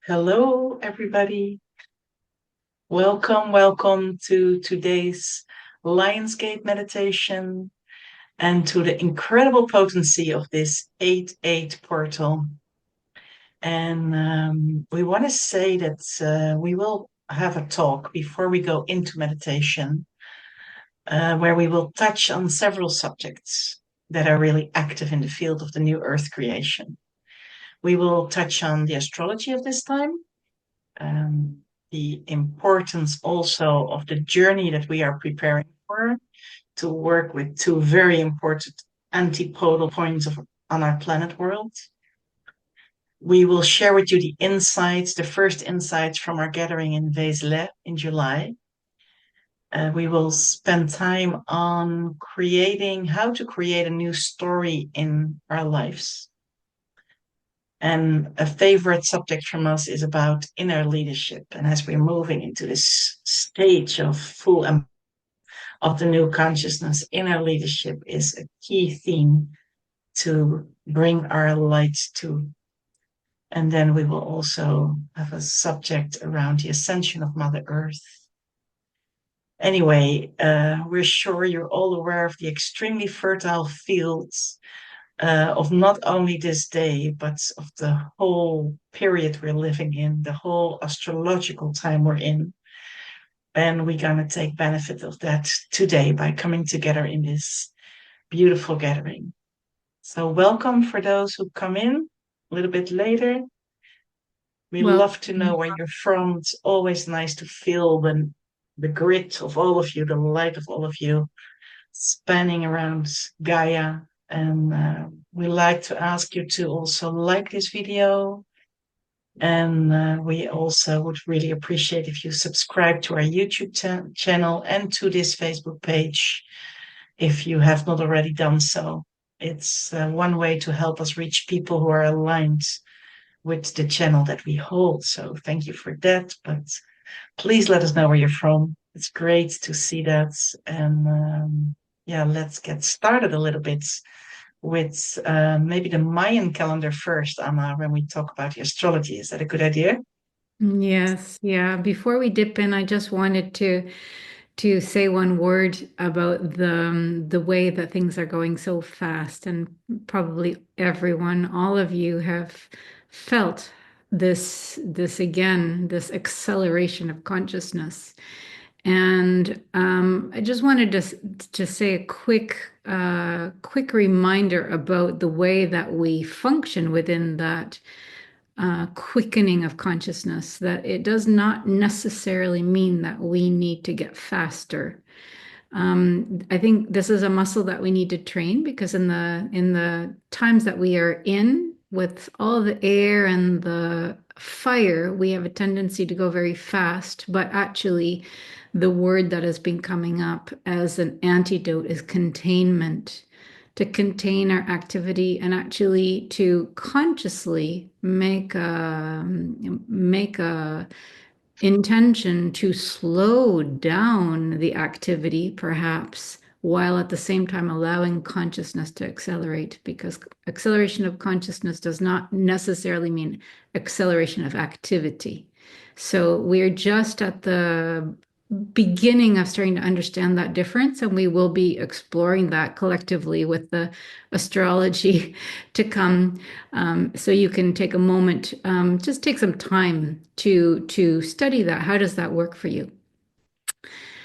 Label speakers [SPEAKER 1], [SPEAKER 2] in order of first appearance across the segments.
[SPEAKER 1] Hello, everybody. Welcome to today's Lionsgate meditation and to the incredible potency of this 8-8 portal. And we want to say that we will have a talk before we go into meditation, where we will touch on several subjects that are really active in the field of the new Earth creation. We will touch on the astrology of this time. The importance also of the journey that we are preparing for to work with two very important antipodal points on our planet world. We will share with you the first insights from our gathering in Vézelay in July. We will spend time on how to create a new story in our lives. And a favorite subject from us is about inner leadership. And as we're moving into this stage of of the new consciousness, inner leadership is a key theme to bring our light to. And then we will also have a subject around the ascension of Mother Earth. Anyway, we're sure you're all aware of the extremely fertile fields of not only this day, but of the whole period we're living in, the whole astrological time we're in. And we're going to take benefit of that today by coming together in this beautiful gathering. So, welcome for those who come in a little bit later. We
[SPEAKER 2] Well,
[SPEAKER 1] love to know where you're from. It's always nice to feel the grit of all of you, the light of all of you spanning around Gaia. And we like to ask you to also like this video. And we also would really appreciate if you subscribe to our YouTube channel and to this Facebook page if you have not already done so. It's one way to help us reach people who are aligned with the channel that we hold. So thank you for that. But please let us know where you're from. It's great to see that. And yeah, let's get started a little bit with maybe the Mayan calendar first, Anna, when we talk about the astrology. Is that a good idea?
[SPEAKER 2] yes, yeah. Before we dip in, I just wanted to say one word about the way that things are going so fast, and probably everyone, all of you have felt this again, this acceleration of consciousness. And I just wanted to say a quick reminder about the way that we function within that quickening of consciousness, that it does not necessarily mean that we need to get faster. I think this is a muscle that we need to train, because in the times that we are in, with all the air and the fire, we have a tendency to go very fast. But actually, the word that has been coming up as an antidote is containment, to contain our activity and actually to consciously make a intention to slow down the activity, perhaps, while at the same time allowing consciousness to accelerate, because acceleration of consciousness does not necessarily mean acceleration of activity. So we're just at the beginning of starting to understand that difference, and we will be exploring that collectively with the astrology to come. So you can take a moment, just take some time to study that. How does that work for you?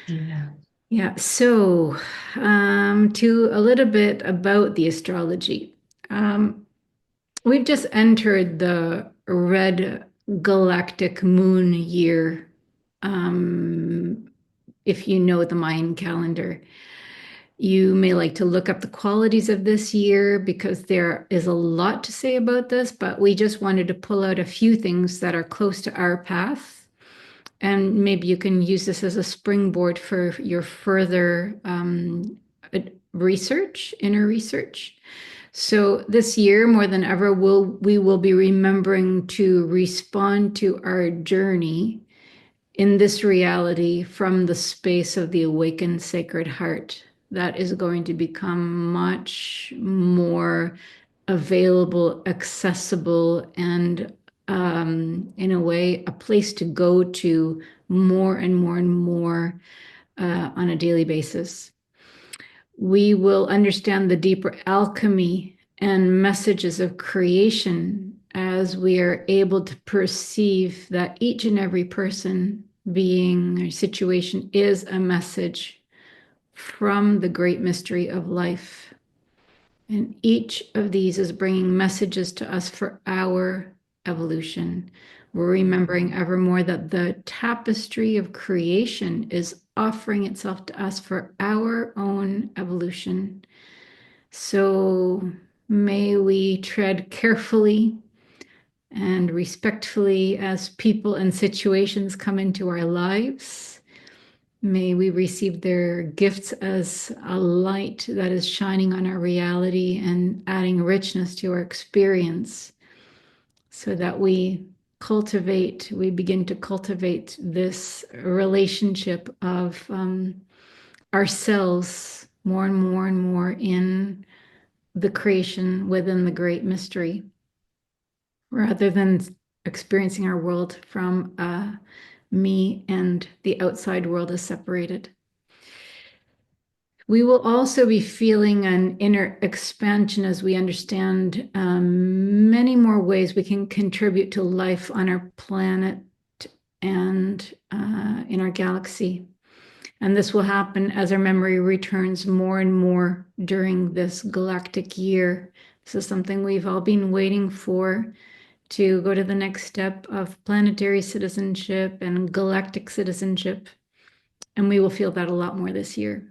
[SPEAKER 1] Yeah.
[SPEAKER 2] Yeah. So to a little bit about the astrology. Um, we've just entered the red galactic moon year. Um, if you know the Mayan calendar. You may like to look up the qualities of this year, because there is a lot to say about this, but we just wanted to pull out a few things that are close to our path. And maybe you can use this as a springboard for your further research, inner research. So this year, more than ever, we will be remembering to respond to our journey in this reality from the space of the awakened sacred heart. That is going to become much more available, accessible, and in a way, a place to go to more and more and more on a daily basis. We will understand the deeper alchemy and messages of creation as we are able to perceive that each and every person, being, or situation is a message from the great mystery of life. And each of these is bringing messages to us for our evolution. We're remembering ever more that the tapestry of creation is offering itself to us for our own evolution. So may we tread carefully and respectfully as people and situations come into our lives. May we receive their gifts as a light that is shining on our reality and adding richness to our experience, so that we begin to cultivate this relationship of ourselves more and more and more in the creation within the great mystery, rather than experiencing our world from me and the outside world is separated. We will also be feeling an inner expansion as we understand many more ways we can contribute to life on our planet and in our galaxy. And this will happen as our memory returns more and more during this galactic year. This is something we've all been waiting for, to go to the next step of planetary citizenship and galactic citizenship. And we will feel that a lot more this year.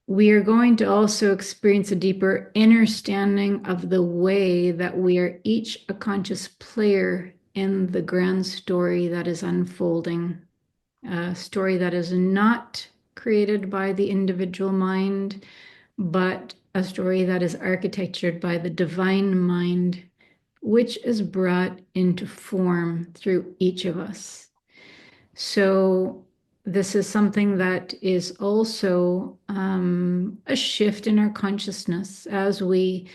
[SPEAKER 2] We are going to also experience a deeper understanding of the way that we are each a conscious player in the grand story that is unfolding, a story that is not created by the individual mind, but a story that is architectured by the divine mind, which is brought into form through each of us. So this is something that is also a shift in our consciousness as we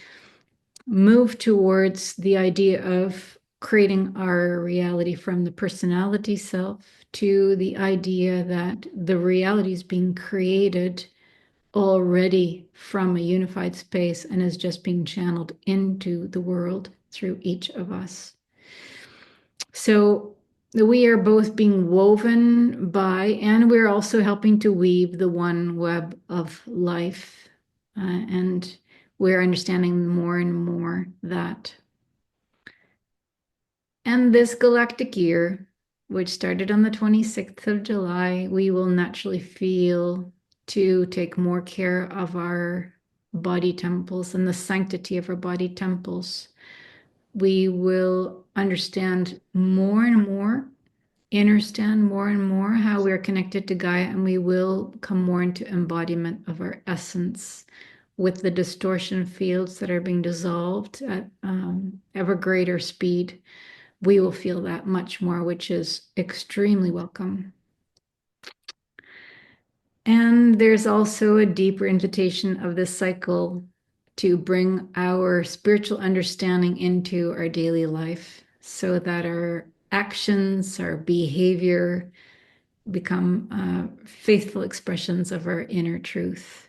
[SPEAKER 2] move towards the idea of creating our reality from the personality self to the idea that the reality is being created already from a unified space and is just being channeled into the world through each of us. So we are both being woven by, and we're also helping to weave the one web of life. And we're understanding more and more that. And this galactic year, which started on the 26th of July, we will naturally feel to take more care of our body temples and the sanctity of our body temples. We will understand more and more, understand more and more how we're connected to Gaia, and we will come more into embodiment of our essence with the distortion fields that are being dissolved at ever greater speed. We will feel that much more, which is extremely welcome. And there's also a deeper invitation of this cycle to bring our spiritual understanding into our daily life, so that our actions, our behavior become faithful expressions of our inner truth.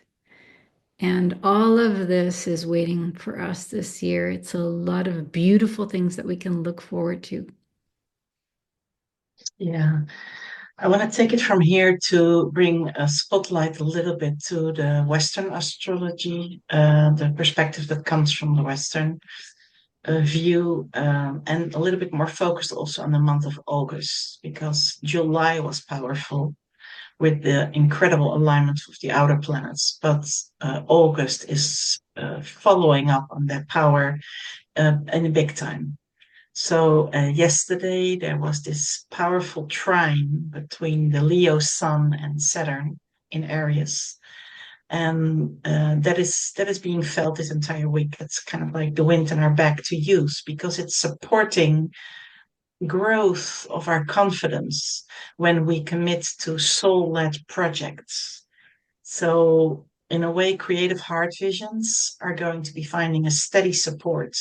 [SPEAKER 2] And all of this is waiting for us this year. It's a lot of beautiful things that we can look forward to.
[SPEAKER 1] Yeah. I want to take it from here to bring a spotlight a little bit to the Western astrology, the perspective that comes from the Western view, and a little bit more focused also on the month of August, because July was powerful with the incredible alignment of the outer planets, but August is following up on that power in a big time. So yesterday there was this powerful trine between the Leo Sun and Saturn in Aries, and that is being felt this entire week. It's kind of like the wind in our back to use, because it's supporting growth of our confidence when we commit to soul-led projects. So in a way, creative heart visions are going to be finding a steady support,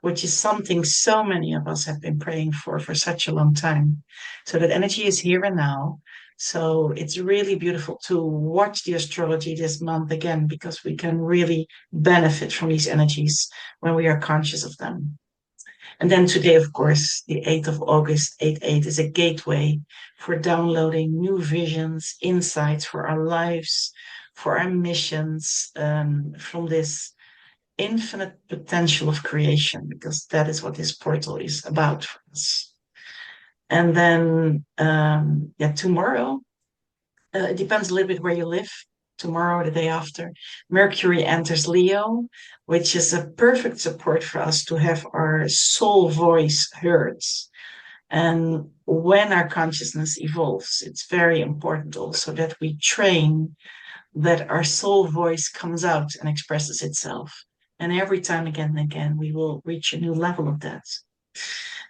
[SPEAKER 1] which is something so many of us have been praying for such a long time. So that energy is here and now. So it's really beautiful to watch the astrology this month again, because we can really benefit from these energies when we are conscious of them. And then today, of course, the 8th of August, 8/8 is a gateway for downloading new visions, insights for our lives, for our missions, from this infinite potential of creation, because that is what this portal is about for us. And then, yeah, tomorrow, it depends a little bit where you live. Tomorrow, the day after, Mercury enters Leo, which is a perfect support for us to have our soul voice heard. And when our consciousness evolves, it's very important also that we train that our soul voice comes out and expresses itself. And every time again and again, we will reach a new level of that.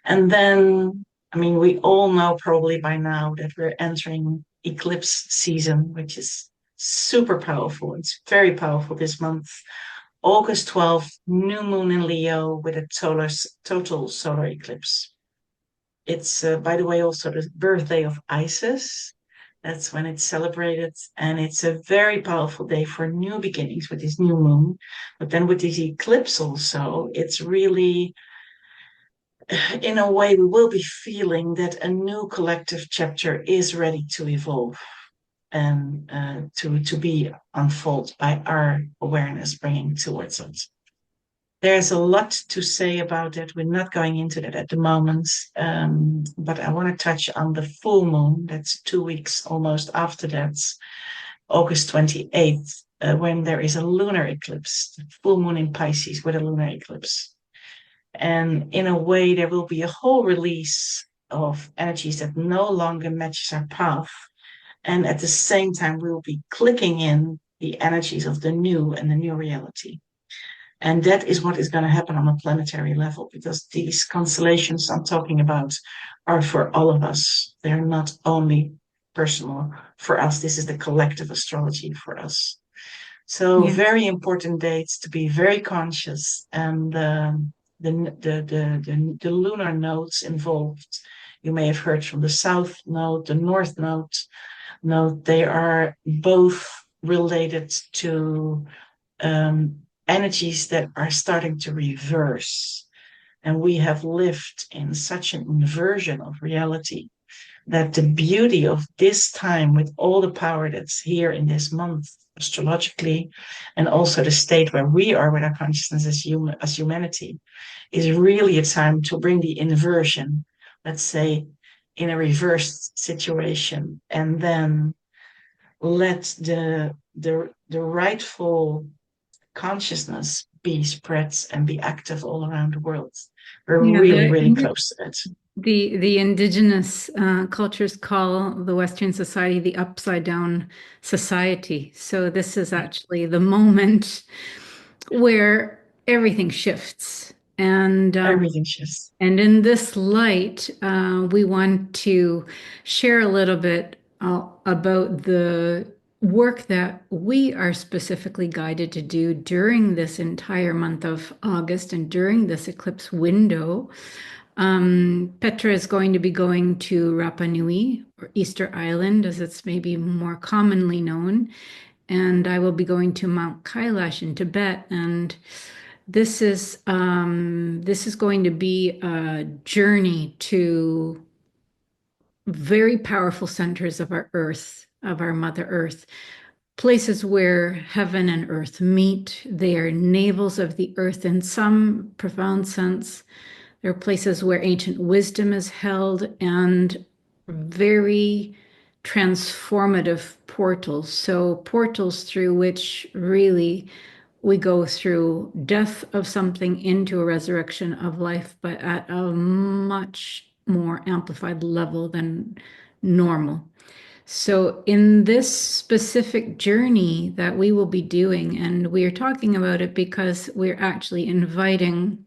[SPEAKER 1] And then, I mean, we all know probably by now that we're entering eclipse season, which is super powerful. It's very powerful this month. August 12th, new moon in Leo with a total solar eclipse. It's, by the way, also the birthday of Isis. That's when it's celebrated. And it's a very powerful day for new beginnings with this new moon. But then with this eclipse also, it's really, in a way, we will be feeling that a new collective chapter is ready to evolve and to be unfolded by our awareness bringing towards us. There's a lot to say about it. We're not going into that at the moment, but I want to touch on the full moon. That's 2 weeks almost after that, August 28th, when there is a lunar eclipse, the full moon in Pisces with a lunar eclipse. And in a way, there will be a whole release of energies that no longer matches our path. And at the same time, we will be clicking in the energies of the new and the new reality. And that is what is going to happen on a planetary level, because these constellations I'm talking about are for all of us. They're not only personal for us. This is the collective astrology for us. So
[SPEAKER 2] Yeah.
[SPEAKER 1] very important dates to be very conscious. And the lunar nodes involved, you may have heard from the south node, the north node, they are both related to energies that are starting to reverse. And we have lived in such an inversion of reality that the beauty of this time, with all the power that's here in this month astrologically, and also the state where we are with our consciousness as humanity, is really a time to bring the inversion, let's say, in a reversed situation, and then let the rightful consciousness be spread and be active all around the world. We're
[SPEAKER 2] Yeah,
[SPEAKER 1] really, really close to that.
[SPEAKER 2] the indigenous cultures call the Western society the upside down society. So this is actually the moment where everything shifts.
[SPEAKER 1] Everything shifts.
[SPEAKER 2] And in this light, we want to share a little bit about the work that we are specifically guided to do during this entire month of August and during this eclipse window. Petra is going to be going to Rapa Nui, or Easter Island, as it's maybe more commonly known. And I will be going to Mount Kailash in Tibet. And this is going to be a journey to very powerful centers of our earth, of our Mother Earth, places where heaven and earth meet. They are navels of the earth in some profound sense. There are places where ancient wisdom is held, and very transformative portals. So portals through which really we go through death of something into a resurrection of life, but at a much more amplified level than normal. So, in this specific journey that we will be doing, and we are talking about it because we're actually inviting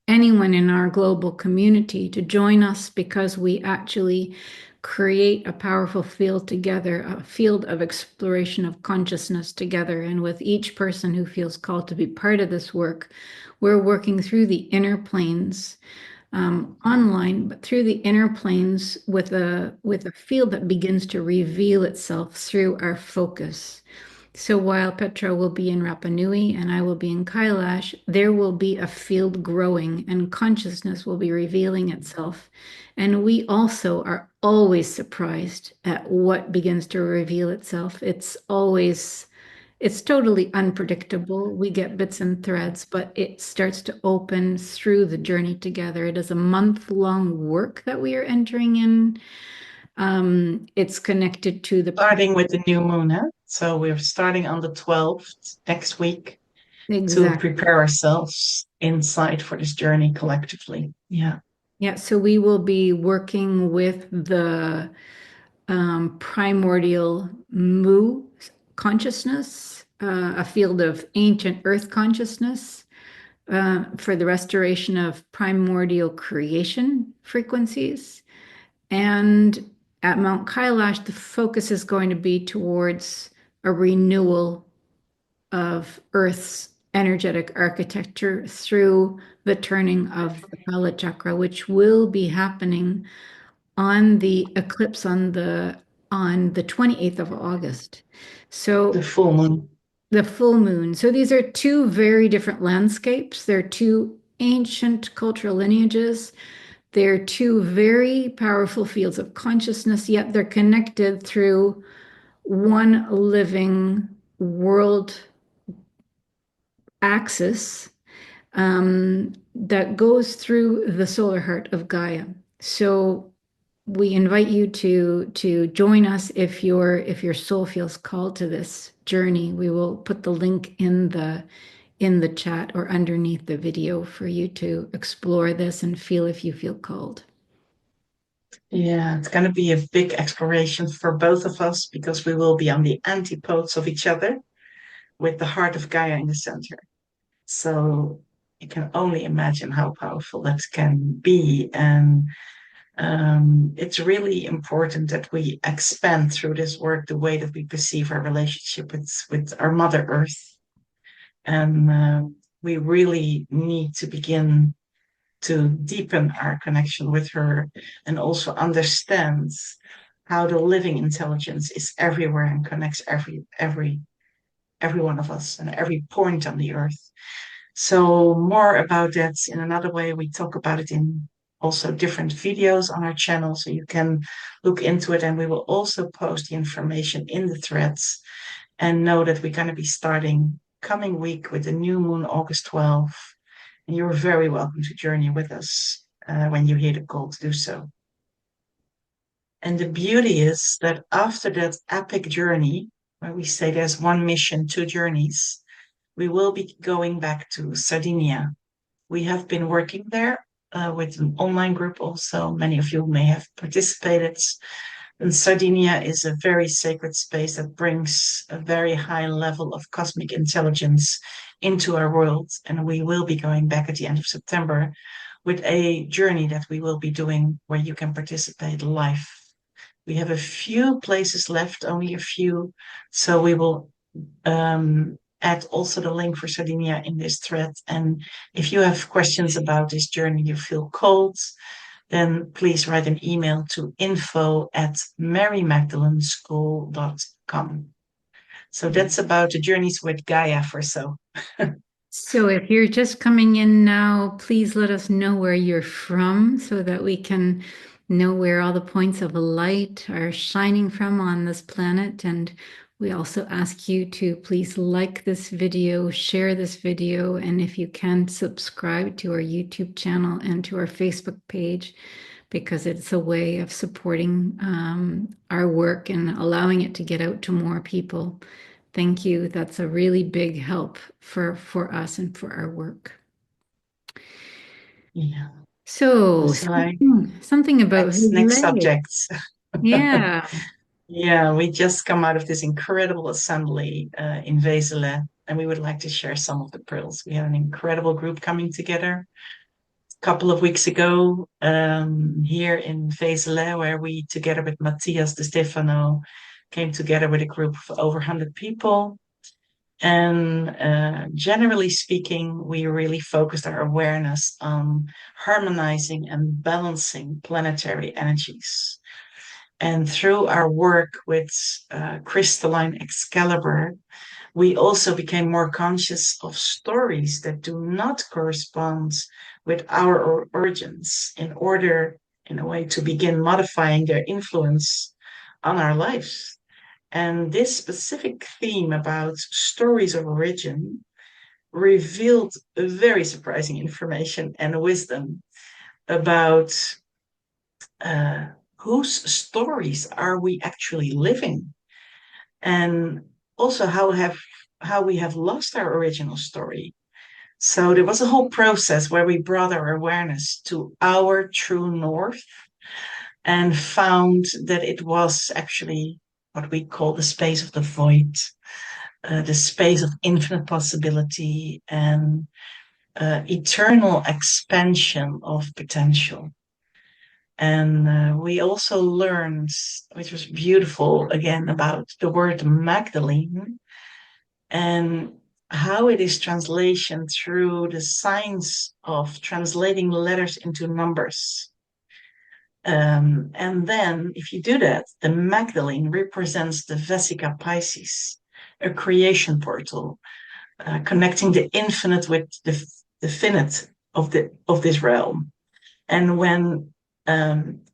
[SPEAKER 2] anyone in our global community to join us, because we actually create a powerful field together, a field of exploration of consciousness together. And with each person who feels called to be part of this work, we're working through the inner planes online, but through the inner planes with a field that begins to reveal itself through our focus. So while Petra will be in Rapa Nui and I will be in Kailash, there will be a field growing and consciousness will be revealing itself. And we also are always surprised at what begins to reveal itself. It's totally unpredictable. We get bits and threads, but it starts to open through the journey together. It is a month-long work that we are entering in. It's connected to the
[SPEAKER 1] Starting with the new moon, huh? So we're starting on the 12th next week to
[SPEAKER 2] exact.
[SPEAKER 1] prepare ourselves inside for this journey collectively. Yeah.
[SPEAKER 2] Yeah, so we will be working with the primordial Mu consciousness, a field of ancient earth consciousness, for the restoration of primordial creation frequencies. And at Mount Kailash, the focus is going to be towards a renewal of Earth's energetic architecture through the turning of the Kala chakra, which will be happening on the eclipse on the 28th of August.
[SPEAKER 1] The
[SPEAKER 2] So
[SPEAKER 1] full moon.
[SPEAKER 2] the full moon. So these are two very different landscapes. They're two ancient cultural lineages. They're two very powerful fields of consciousness, yet they're connected through one living world axis that goes through the solar heart of Gaia. So we invite you to join us if your soul feels called to this journey. We will put the link in the chat or underneath the video for you to explore this and feel if you feel called.
[SPEAKER 1] Yeah, it's going to be a big exploration for both of us because we will be on the antipodes of each other with the heart of Gaia in the center. So you can only imagine how powerful that can be. And it's really important that we expand through this work the way that we perceive our relationship with our Mother Earth. And we really need to begin to deepen our connection with her and also understand how the living intelligence is everywhere and connects every one of us and every point on the earth. So more about that in another way. We talk about it in also different videos on our channel, so you can look into it. And we will also post the information in the threads. And know that we're going to be starting coming week with the new moon, August 12th. And you're very welcome to journey with us when you hear the call to do so. And the beauty is that after that epic journey, where we say there's one mission, two journeys, we will be going back to Sardinia. We have been working there with an online group also. Many of you may have participated. And Sardinia is a very sacred space that brings a very high level of cosmic intelligence into our world. And we will be going back at the end of September with a journey that we will be doing where you can participate live. We have a few places left, only a few. So we will add also the link for Sardinia in this thread. And if you have questions about this journey, you feel called, then please write an email to info@marymagdalenschool.com. So that's about the journeys with Gaia for so.
[SPEAKER 2] So if you're just coming in now, please let us know where you're from so that we can know where all the points of light are shining from on this planet. And we also ask you to please like this video, share this video, and if you can, subscribe to our YouTube channel and to our Facebook page, because it's a way of supporting our work and allowing it to get out to more people. Thank you. That's a really big help for us and for our work.
[SPEAKER 1] Yeah.
[SPEAKER 2] So something about
[SPEAKER 1] Next
[SPEAKER 2] Vézelay.
[SPEAKER 1] subject.
[SPEAKER 2] Yeah.
[SPEAKER 1] Yeah, we just come out of this incredible assembly in Vézelay, and we would like to share some of the pearls. We had an incredible group coming together. couple of weeks ago here in Vézelay, where we, together with Matias de Stefano, came together with a group of over 100 people. And generally speaking, we really focused our awareness on harmonizing and balancing planetary energies. And through our work with crystalline Excalibur, we also became more conscious of stories that do not correspond with our origins in order, in a way, to begin modifying their influence on our lives. And this specific theme about stories of origin revealed very surprising information and wisdom about uh, whose stories are we actually living, and also how we have lost our original story. So there was a whole process where we brought our awareness to our true north and found that it was actually what we call the space of the void, the space of infinite possibility and eternal expansion of potential. And we also learned, which was beautiful, again, about the word Magdalene and how it is translation through the science of translating letters into numbers. And then, if you do that, the Magdalene represents the Vesica Piscis, a creation portal, connecting the infinite with the finite of this realm. And when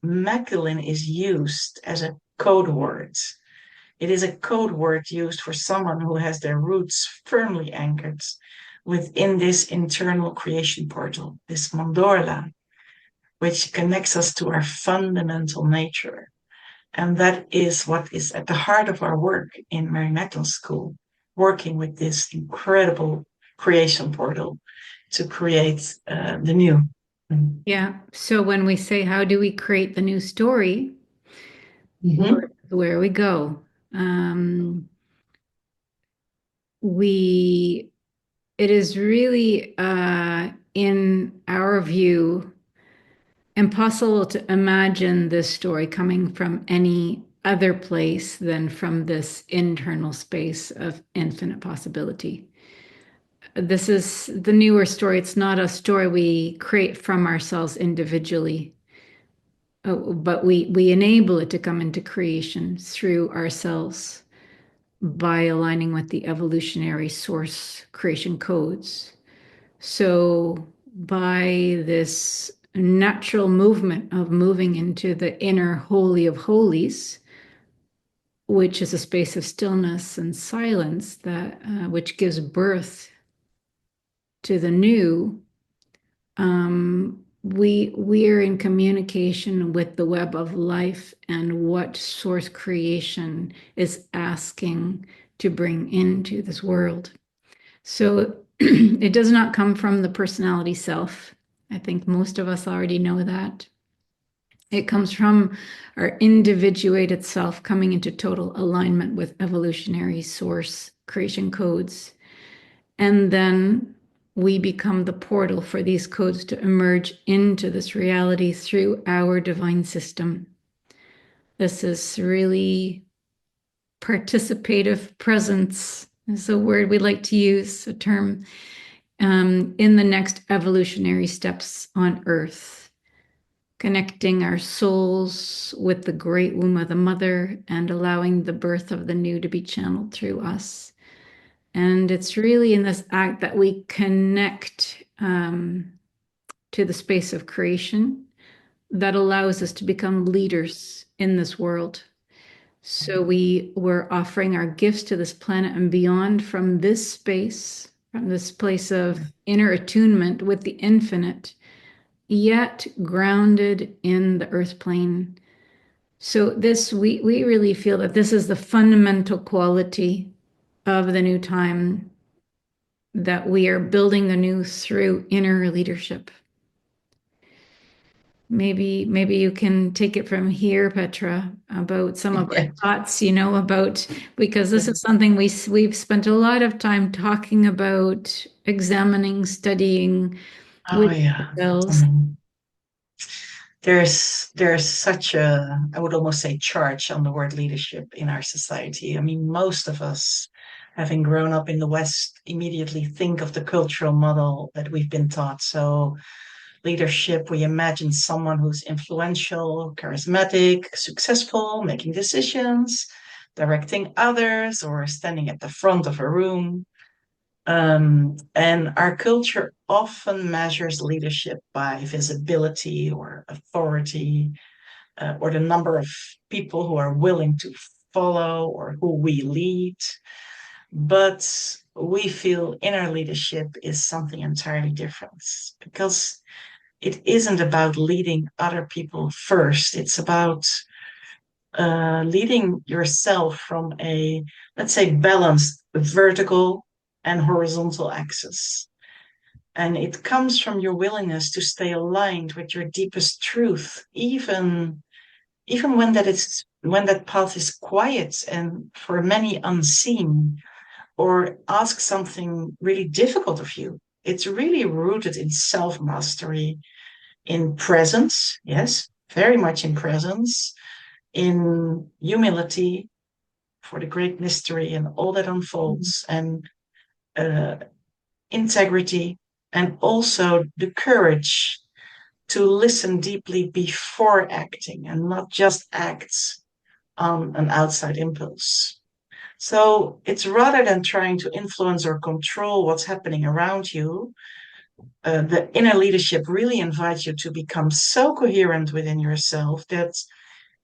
[SPEAKER 1] Magdalene is used as a code word, it is a code word used for someone who has their roots firmly anchored within this internal creation portal, this mandorla, which connects us to our fundamental nature. And that is what is at the heart of our work in Mary Magdalene's School, working with this incredible creation portal to create the new.
[SPEAKER 2] Yeah. So when we say, how do we create the new story?
[SPEAKER 1] Mm-hmm.
[SPEAKER 2] Where we go. It is really, in our view, impossible to imagine this story coming from any other place than from this internal space of infinite possibility. This is the newer story. It's not a story we create from ourselves individually, but we enable it to come into creation through ourselves by aligning with the evolutionary source creation codes. So by this natural movement of moving into the inner holy of holies, which is a space of stillness and silence that which gives birth to the new, we are in communication with the web of life and what source creation is asking to bring into this world. So it does not come from the personality self. I think most of us already know that. It comes from our individuated self coming into total alignment with evolutionary source creation codes. And then we become the portal for these codes to emerge into this reality through our divine system. This is really participative presence, is a word we like to use, a term, in the next evolutionary steps on Earth, connecting our souls with the great womb of the mother and allowing the birth of the new to be channeled through us. And it's really in this act that we connect to the space of creation that allows us to become leaders in this world. So we're offering our gifts to this planet and beyond from this space, from this place of inner attunement with the infinite, yet grounded in the earth plane. So this, we really feel that this is the fundamental quality of the new time, that we are building the new through inner leadership. Maybe you can take it from here, Petra, about some of our thoughts, about, because this is something we've spent a lot of time talking about, examining, studying,
[SPEAKER 1] Oh
[SPEAKER 2] with
[SPEAKER 1] yeah. I
[SPEAKER 2] ourselves.
[SPEAKER 1] mean, there's such a, I would almost say, charge on the word leadership in our society. I mean, most of us, having grown up in the West, immediately think of the cultural model that we've been taught. So leadership, we imagine someone who's influential, charismatic, successful, making decisions, directing others, or standing at the front of a room. And our culture often measures leadership by visibility or authority, or the number of people who are willing to follow or who we lead. But we feel inner leadership is something entirely different because it isn't about leading other people first. It's about leading yourself from a, let's say, balanced vertical and horizontal axis. And it comes from your willingness to stay aligned with your deepest truth, even when that path is quiet and for many unseen, or ask something really difficult of you. It's really rooted in self-mastery, in presence, yes, very much in presence, in humility for the great mystery and all that unfolds, and uh, integrity, and also the courage to listen deeply before acting and not just act on an outside impulse. So it's rather than trying to influence or control what's happening around you, the inner leadership really invites you to become so coherent within yourself that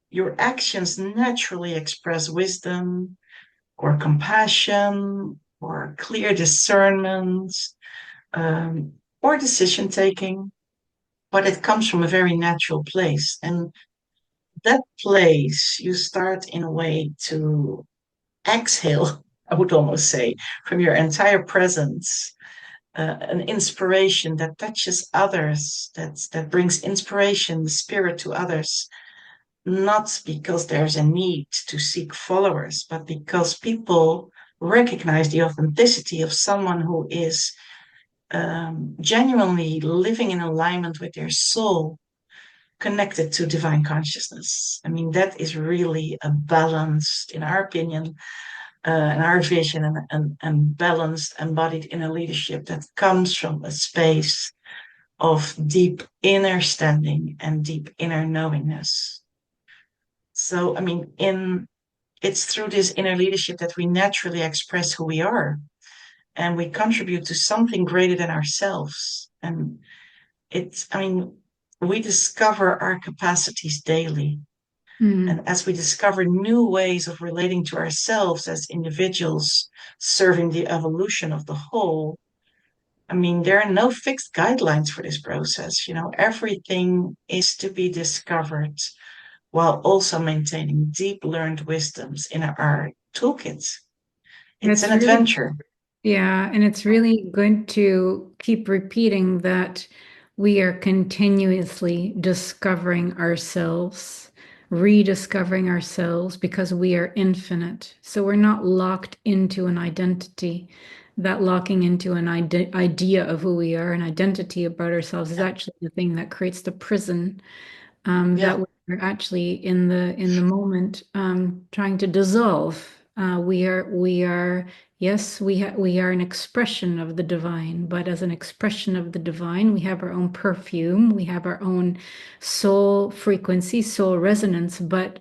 [SPEAKER 1] your actions naturally express wisdom or compassion or clear discernment, um, or decision taking, but it comes from a very natural place. And that place, you start in a way to exhale, I would almost say, from your entire presence, an inspiration that touches others, that brings inspiration, the spirit to others, not because there's a need to seek followers, but because people recognize the authenticity of someone who is genuinely living in alignment with their soul, connected to divine consciousness. I mean, that is really a balanced, in our opinion, and our vision, and balanced, embodied inner leadership that comes from a space of deep inner standing and deep inner knowingness. So, I mean, it's through this inner leadership that we naturally express who we are and we contribute to something greater than ourselves. And I mean, we discover our capacities daily.
[SPEAKER 2] Mm.
[SPEAKER 1] And as we discover new ways of relating to ourselves as individuals, serving the evolution of the whole, I mean, there are no fixed guidelines for this process. You know, everything is to be discovered while also maintaining deep learned wisdoms in our toolkits. It's an
[SPEAKER 2] That's really,
[SPEAKER 1] adventure.
[SPEAKER 2] yeah, and it's really good to keep repeating that we are continuously discovering ourselves, rediscovering ourselves because we are infinite. So we're not locked into an identity. That locking into an idea of who we are, an identity about ourselves, is actually the thing that creates the prison that
[SPEAKER 1] Yeah.
[SPEAKER 2] we're actually in the moment trying to dissolve. We are yes, we are an expression of the divine, but as an expression of the divine, we have our own perfume, we have our own soul frequency, soul resonance, but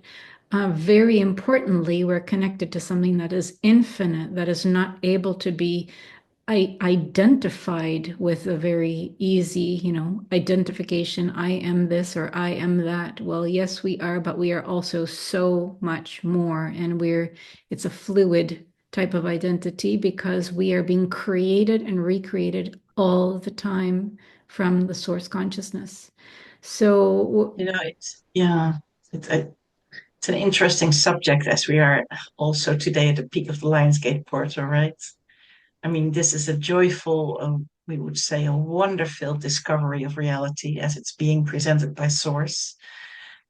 [SPEAKER 2] very importantly, we're connected to something that is infinite, that is not able to be I identified with a very easy, identification. I am this or I am that. Well, yes, we are, but we are also so much more. And it's a fluid type of identity because we are being created and recreated all the time from the source consciousness. So,
[SPEAKER 1] You know, it's, it's an interesting subject as we are also today at the peak of the Lionsgate portal, right? I mean, this is a joyful, we would say, a wonder-filled discovery of reality as it's being presented by Source.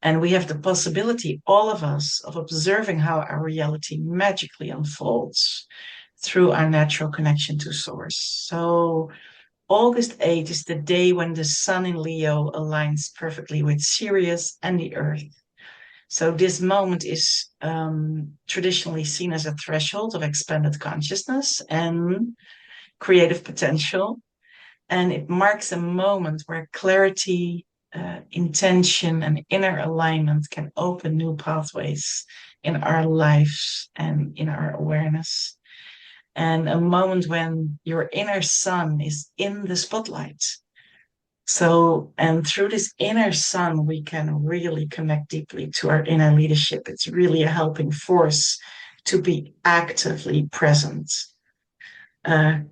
[SPEAKER 1] And we have the possibility, all of us, of observing how our reality magically unfolds through our natural connection to Source. So August 8 is the day when the sun in Leo aligns perfectly with Sirius and the Earth. So this moment is traditionally seen as a threshold of expanded consciousness and creative potential. And it marks a moment where clarity, intention, and inner alignment can open new pathways in our lives and in our awareness. And a moment when your inner sun is in the spotlight. So, and through this inner sun, we can really connect deeply to our inner leadership. It's really a helping force to be actively present,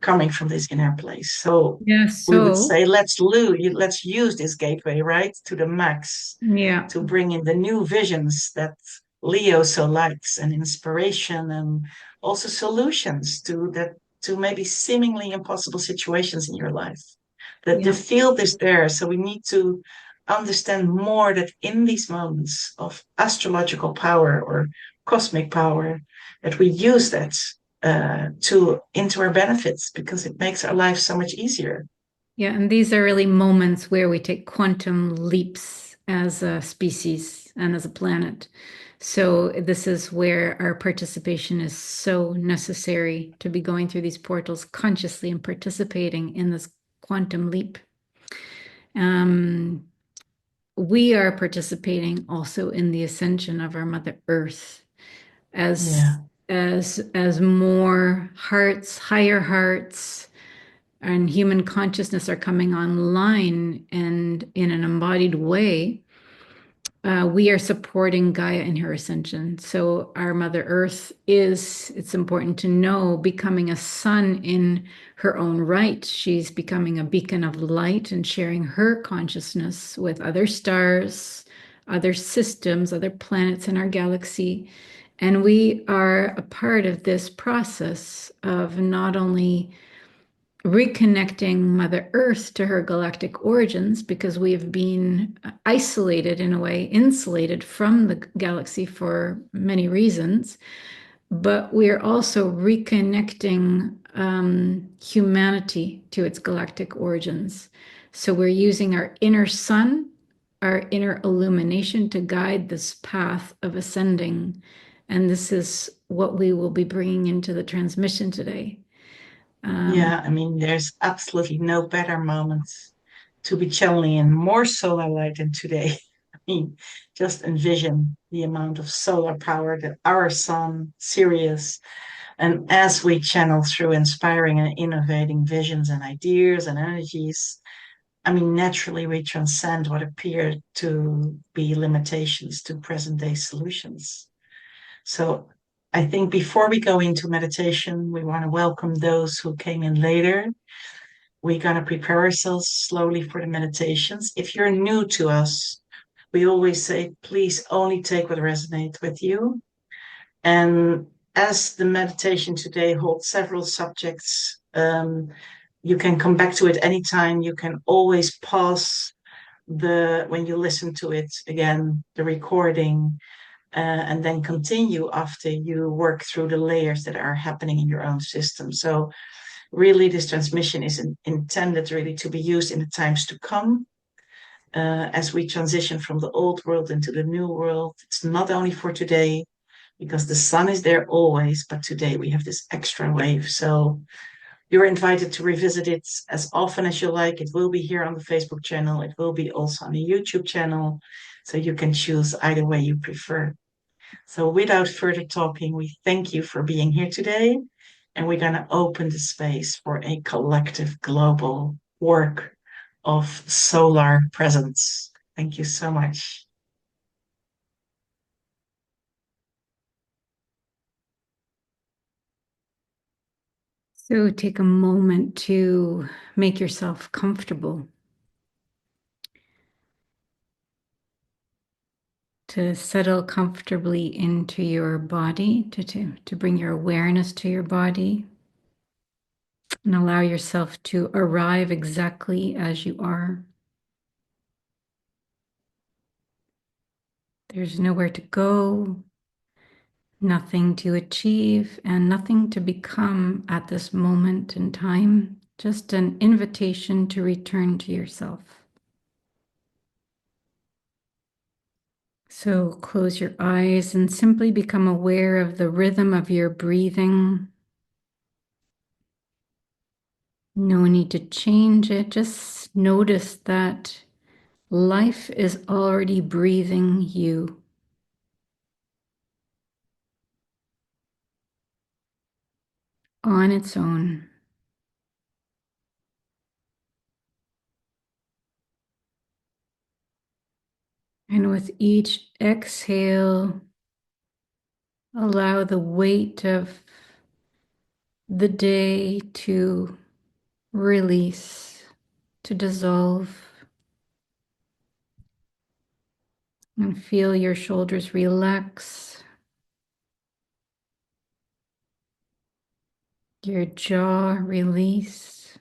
[SPEAKER 1] coming from this inner place. So
[SPEAKER 2] Yeah,
[SPEAKER 1] we would
[SPEAKER 2] so
[SPEAKER 1] say, let's use this gateway, right, to the max
[SPEAKER 2] yeah.
[SPEAKER 1] to bring in the new visions that Leo so likes and inspiration and also solutions to that to maybe seemingly impossible situations in your life. That the
[SPEAKER 2] Yeah.
[SPEAKER 1] field is there. So we need to understand more that in these moments of astrological power or cosmic power, that we use that to into our benefits because it makes our life so much easier.
[SPEAKER 2] Yeah, and these are really moments where we take quantum leaps as a species and as a planet. So this is where our participation is so necessary to be going through these portals consciously and participating in this quantum leap. Um, we are participating also in the ascension of our Mother Earth as
[SPEAKER 1] Yeah.
[SPEAKER 2] as more hearts, higher hearts, and human consciousness are coming online and in an embodied way, we are supporting Gaia in her ascension. So our Mother Earth is, it's important to know, becoming a sun in her own right. She's becoming a beacon of light and sharing her consciousness with other stars, other systems, other planets in our galaxy. And we are a part of this process of not only reconnecting Mother Earth to her galactic origins, because we have been isolated in a way, insulated from the galaxy for many reasons. But we are also reconnecting humanity to its galactic origins. So we're using our inner sun, our inner illumination to guide this path of ascending. And this is what we will be bringing into the transmission today.
[SPEAKER 1] Yeah, I mean, there's absolutely no better moment to be channeling in more solar light than today. I mean, just envision the amount of solar power that our sun, Sirius, and as we channel through inspiring and innovating visions and ideas and energies, I mean, naturally we transcend what appear to be limitations to present day solutions. So I think before we go into meditation, we want to welcome those who came in later. We're going to prepare ourselves slowly for the meditations. If you're new to us, we always say, please only take what resonates with you. And as the meditation today holds several subjects, you can come back to it anytime. You can always pause when you listen to it again, the recording, and then continue after you work through the layers that are happening in your own system. So really this transmission is intended really to be used in the times to come, as we transition from the old world into the new world. It's not only for today, because the sun is there always, but today we have this extra wave. So you're invited to revisit it as often as you like. It will be here on the Facebook channel. It will be also on the YouTube channel. So you can choose either way you prefer. So without further talking, we thank you for being here today. And we're going to open the space for a collective global work of solar presence. Thank you so much.
[SPEAKER 2] So take a moment to make yourself comfortable, to settle comfortably into your body, to bring your awareness to your body, and allow yourself to arrive exactly as you are. There's nowhere to go, nothing to achieve, and nothing to become at this moment in time. just an invitation to return to yourself. So close your eyes and simply become aware of the rhythm of your breathing. No need to change it. Just notice that life is already breathing you on its own. And with each exhale, allow the weight of the day to release, to dissolve, and feel your shoulders relax, your jaw release,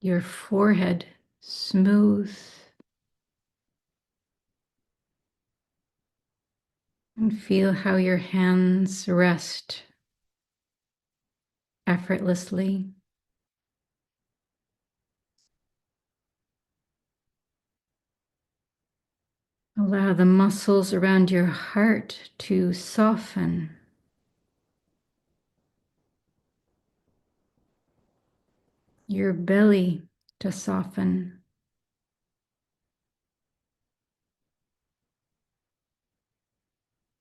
[SPEAKER 2] your forehead smooth, and feel how your hands rest effortlessly. Allow the muscles around your heart to soften. Your belly to soften.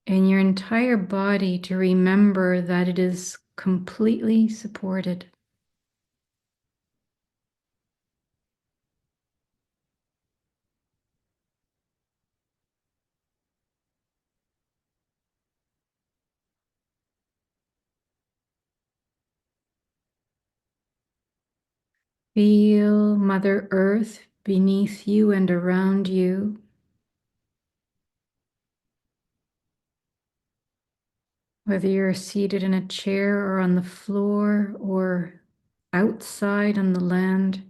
[SPEAKER 2] And your entire body to remember that it is completely supported. Feel Mother Earth beneath you and around you. Whether you're seated in a chair or on the floor or outside on the land,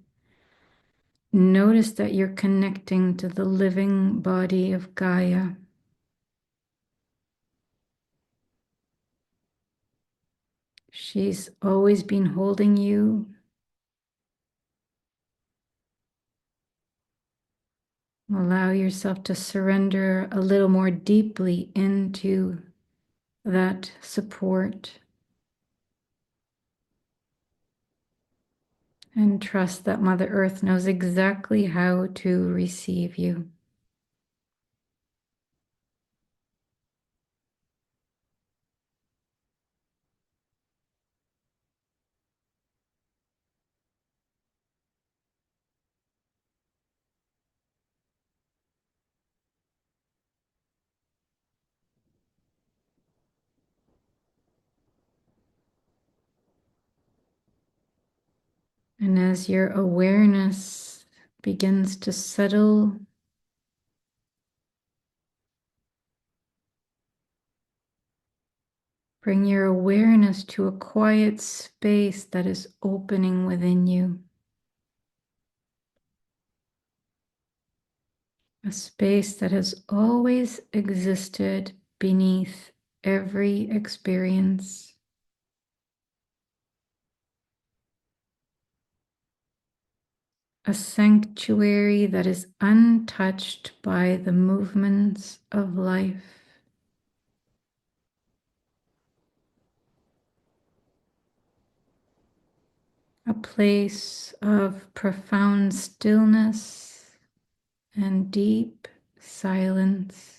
[SPEAKER 2] notice that you're connecting to the living body of Gaia. She's always been holding you. Allow yourself to surrender a little more deeply into that support. And trust that Mother Earth knows exactly how to receive you. And as your awareness begins to settle, bring your awareness to a quiet space that is opening within you. A space that has always existed beneath every experience. A sanctuary that is untouched by the movements of life. A place of profound stillness and deep silence.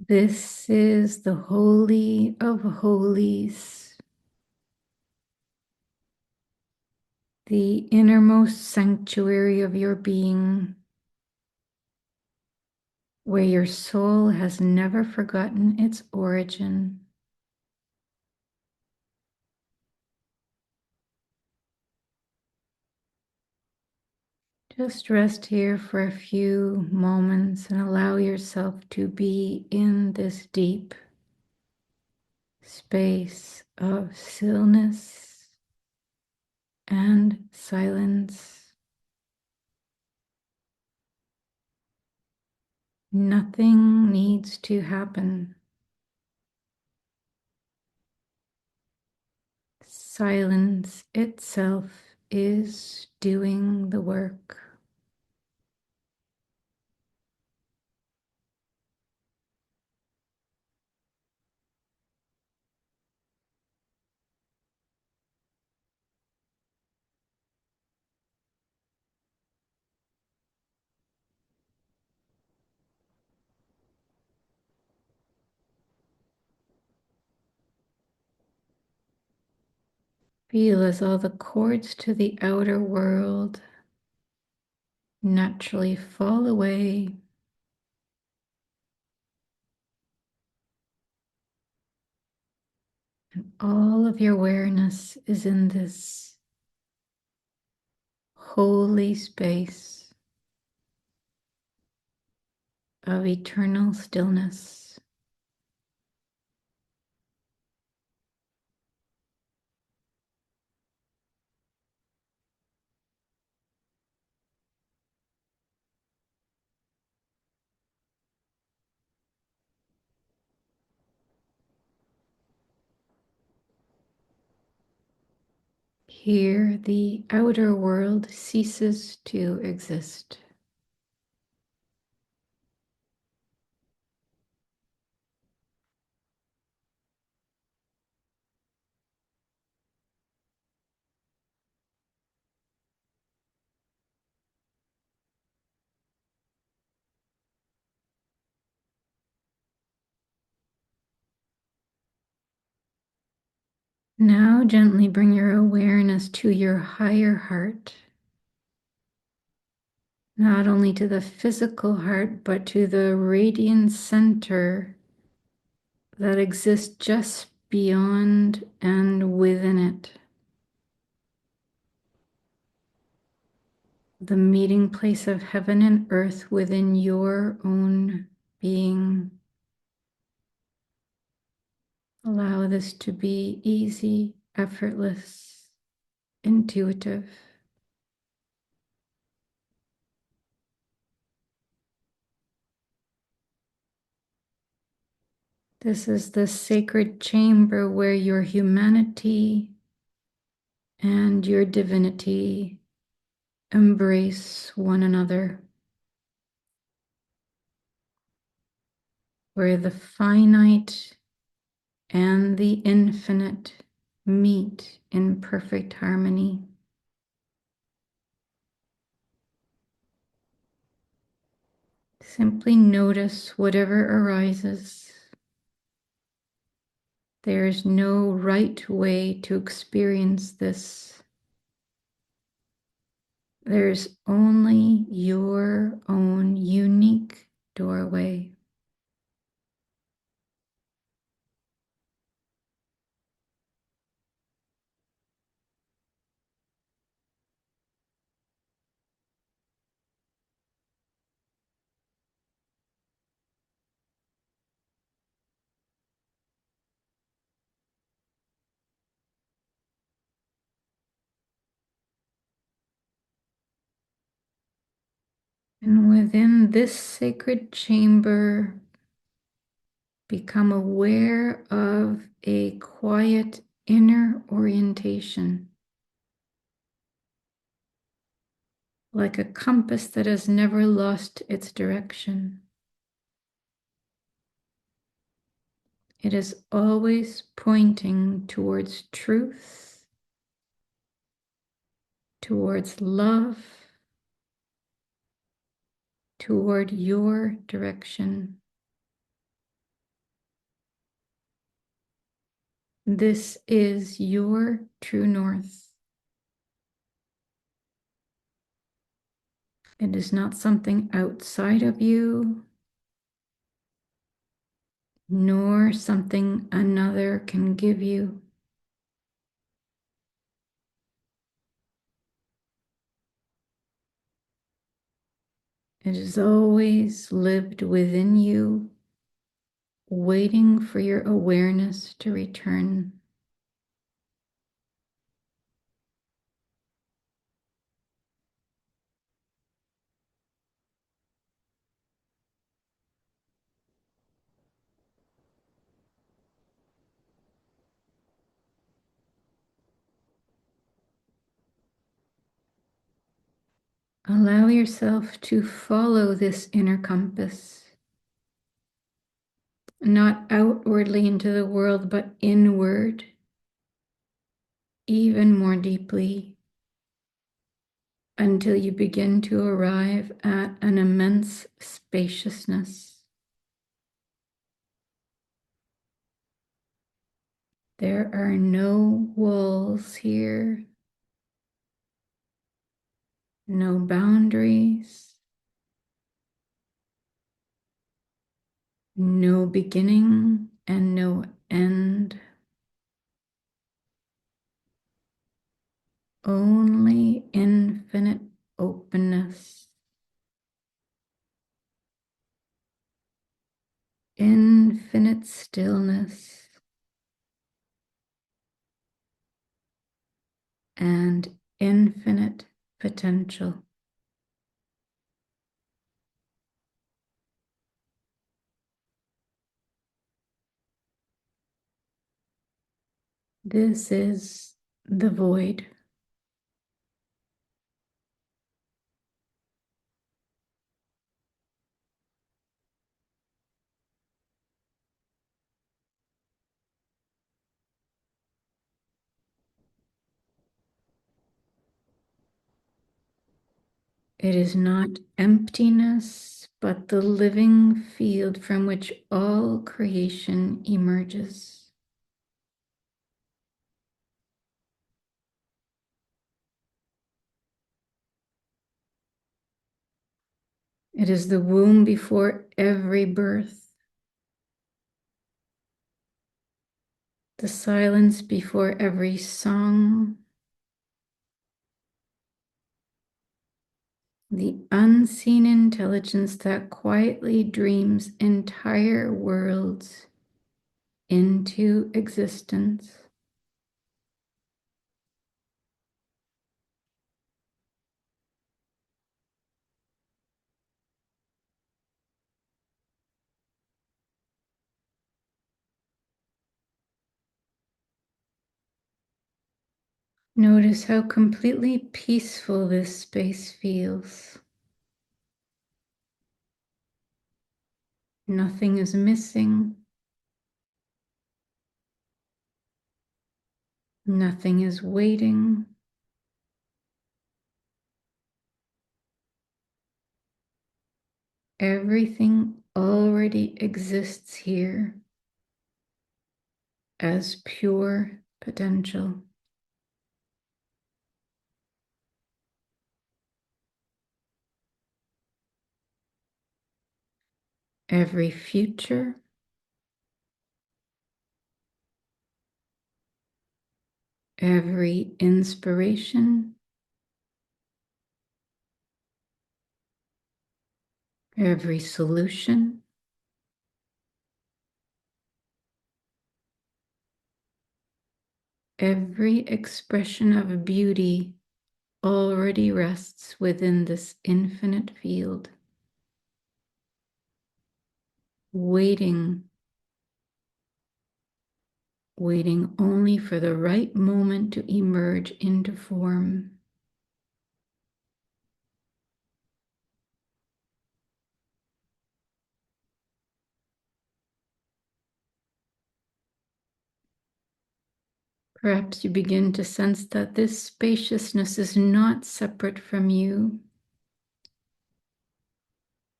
[SPEAKER 2] This is the Holy of Holies, the innermost sanctuary of your being, where your soul has never forgotten its origin. Just rest here for a few moments and allow yourself to be in this deep space of stillness and silence. Nothing needs to happen. Silence itself is doing the work. Feel as all the cords to the outer world naturally fall away. And all of your awareness is in this holy space of eternal stillness. Here, the outer world ceases to exist. Now, gently bring your awareness to your higher heart, not only to the physical heart, but to the radiant center that exists just beyond and within it. The meeting place of heaven and earth within your own being. Allow this to be easy, effortless, intuitive. This is the sacred chamber where your humanity and your divinity embrace one another, where the finite and the infinite meet in perfect harmony. Simply notice whatever arises. There is no right way to experience this. There's only your own unique doorway. And within this sacred chamber, become aware of a quiet inner orientation, like a compass that has never lost its direction. It is always pointing towards truth, towards love, toward your direction. This is your true north. It is not something outside of you, nor something another can give you. It has always lived within you, waiting for your awareness to return. Allow yourself to follow this inner compass, not outwardly into the world, but inward, even more deeply, until you begin to arrive at an immense spaciousness. There are no walls here, no boundaries, no beginning and no end. Only infinite openness, infinite stillness, and infinite potential. This is the void. It is not emptiness, but the living field from which all creation emerges. It is the womb before every birth, the silence before every song, the unseen intelligence that quietly dreams entire worlds into existence. Notice how completely peaceful this space feels. Nothing is missing. Nothing is waiting. Everything already exists here as pure potential. Every future, every inspiration, every solution, every expression of beauty already rests within this infinite field, waiting only for the right moment to emerge into form. Perhaps you begin to sense that this spaciousness is not separate from you,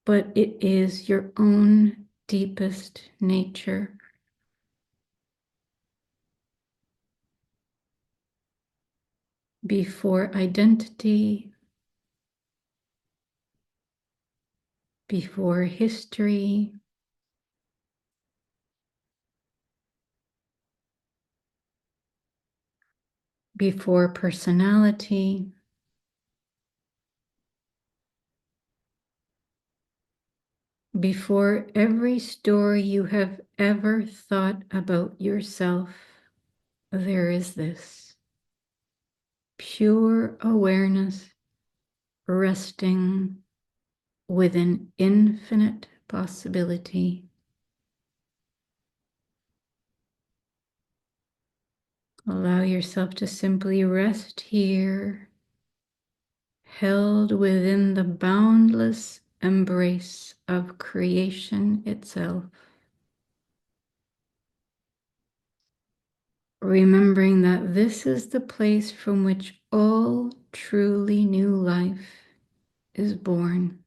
[SPEAKER 2] but it is your own deepest nature. Before identity, before history, before personality, before every story you have ever thought about yourself, there is this pure awareness resting within infinite possibility. Allow yourself to simply rest here, held within the boundless embrace of creation itself. Remembering that this is the place from which all truly new life is born.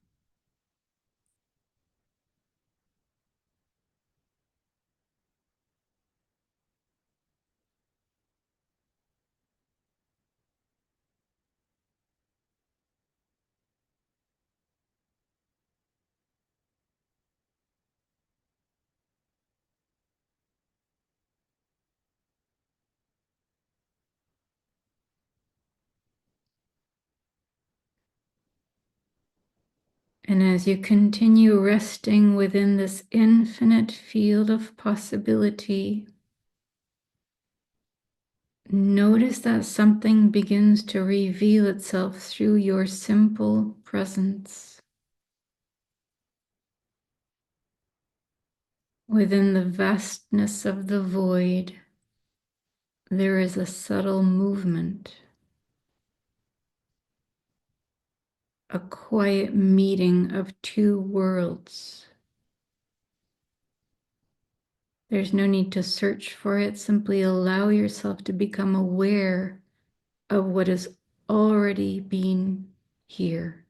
[SPEAKER 2] And as you continue resting within this infinite field of possibility, notice that something begins to reveal itself through your simple presence. Within the vastness of the void, there is a subtle movement, a quiet meeting of two worlds. There's no need to search for it. Simply allow yourself to become aware of what has already been here.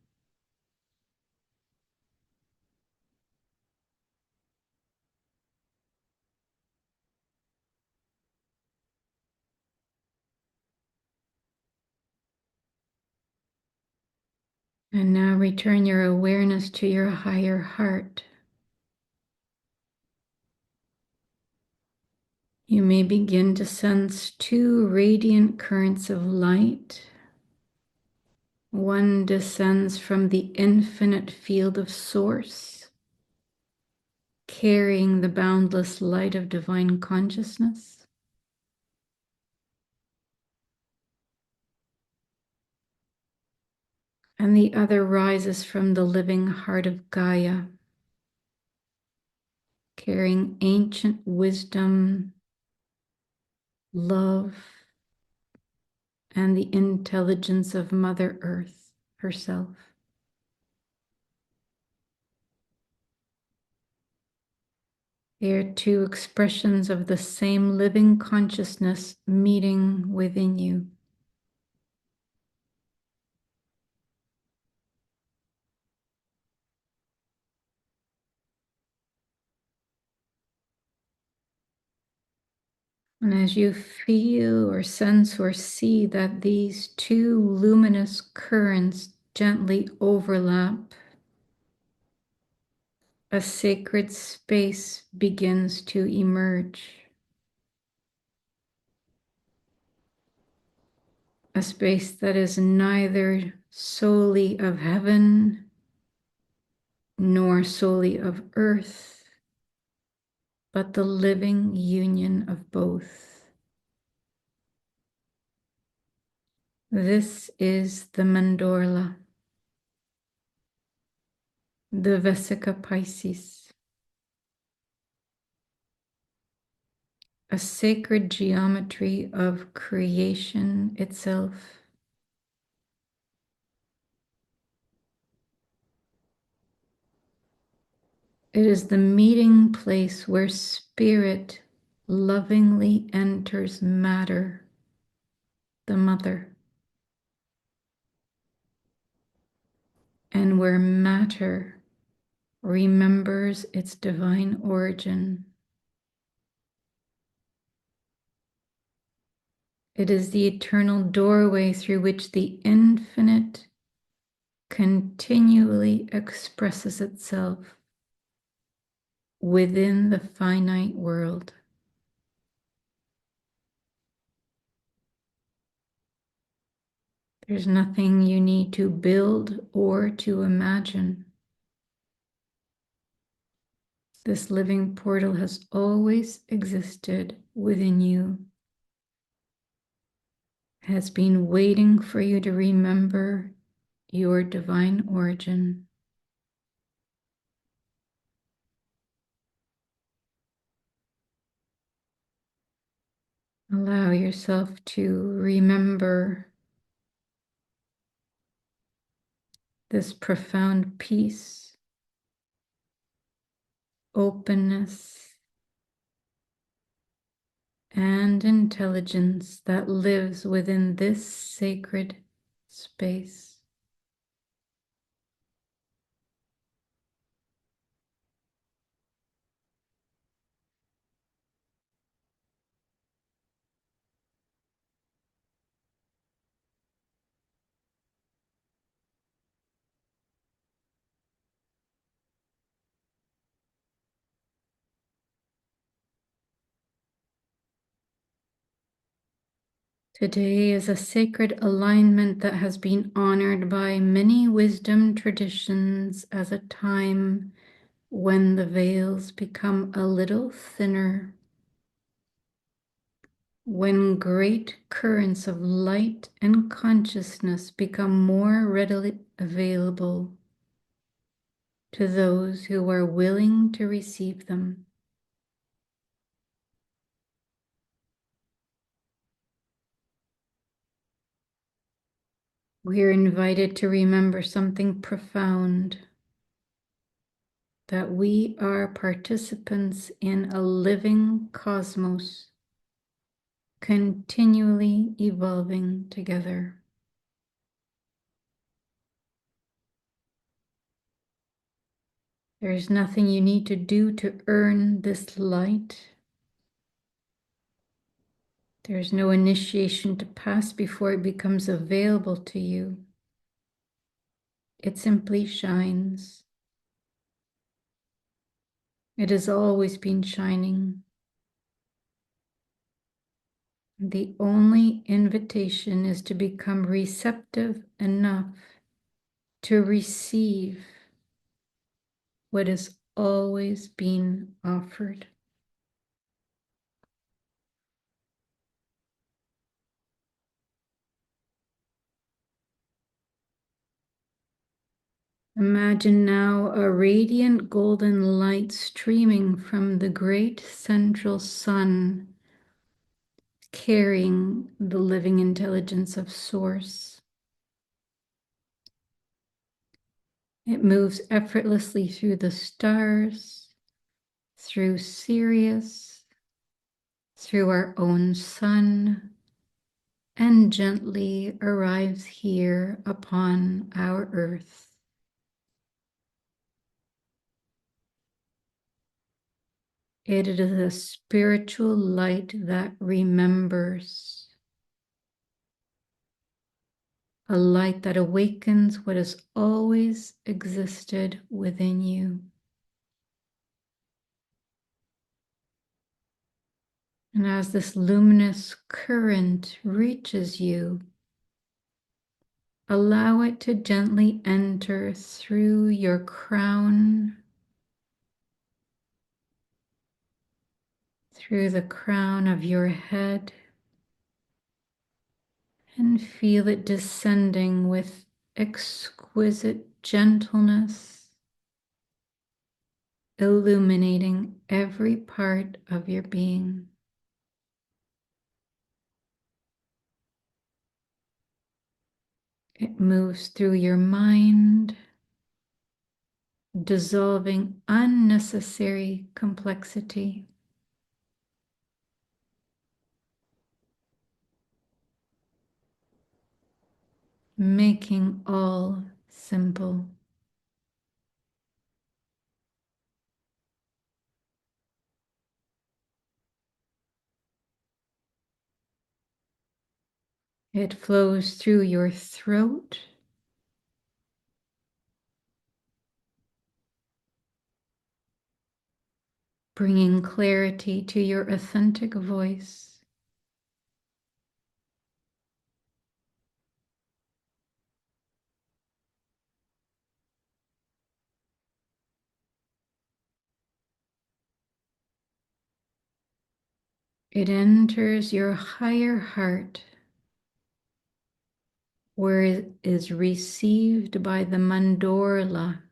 [SPEAKER 2] And now return your awareness to your higher heart. You may begin to sense two radiant currents of light. One descends from the infinite field of Source, carrying the boundless light of divine consciousness. And the other rises from the living heart of Gaia, carrying ancient wisdom, love, and the intelligence of Mother Earth herself. They are two expressions of the same living consciousness meeting within you. And as you feel or sense or see that these two luminous currents gently overlap, a sacred space begins to emerge. A space that is neither solely of heaven nor solely of earth, but the living union of both. This is the mandorla, the Vesica Piscis, a sacred geometry of creation itself. It is the meeting place where spirit lovingly enters matter, the mother, and where matter remembers its divine origin. It is the eternal doorway through which the infinite continually expresses itself within the finite world. There's nothing you need to build or to imagine. This living portal has always existed within you, has been waiting for you to remember your divine origin. Allow yourself to remember this profound peace, openness, and intelligence that lives within this sacred space. Today is a sacred alignment that has been honored by many wisdom traditions as a time when the veils become a little thinner, when great currents of light and consciousness become more readily available to those who are willing to receive them. We are invited to remember something profound, that we are participants in a living cosmos, continually evolving together. There is nothing you need to do to earn this light. There's no initiation to pass before it becomes available to you. It simply shines. It has always been shining. The only invitation is to become receptive enough to receive what has always been offered. Imagine now a radiant golden light streaming from the great central sun, carrying the living intelligence of Source. It moves effortlessly through the stars, through Sirius, through our own sun, and gently arrives here upon our earth. It is a spiritual light that remembers, a light that awakens what has always existed within you. And as this luminous current reaches you, allow it to gently enter through your crown, through the crown of your head, and feel it descending with exquisite gentleness, illuminating every part of your being. It moves through your mind, dissolving unnecessary complexity. Making all simple. It flows through your throat, bringing clarity to your authentic voice. It enters your higher heart, where it is received by the mandorla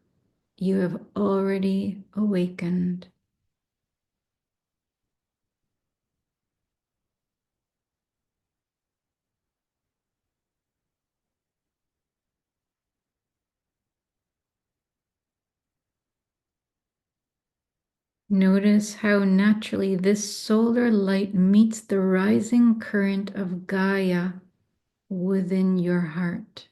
[SPEAKER 2] you have already awakened. Notice how naturally this solar light meets the rising current of Gaia within your heart.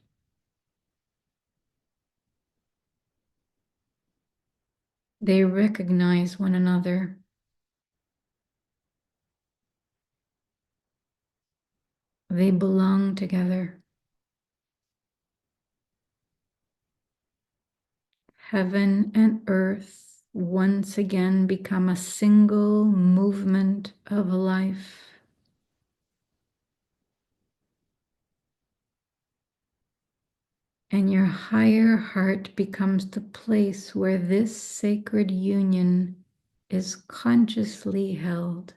[SPEAKER 2] They recognize one another. They belong together. Heaven and earth once again become a single movement of life. And your higher heart becomes the place where this sacred union is consciously held.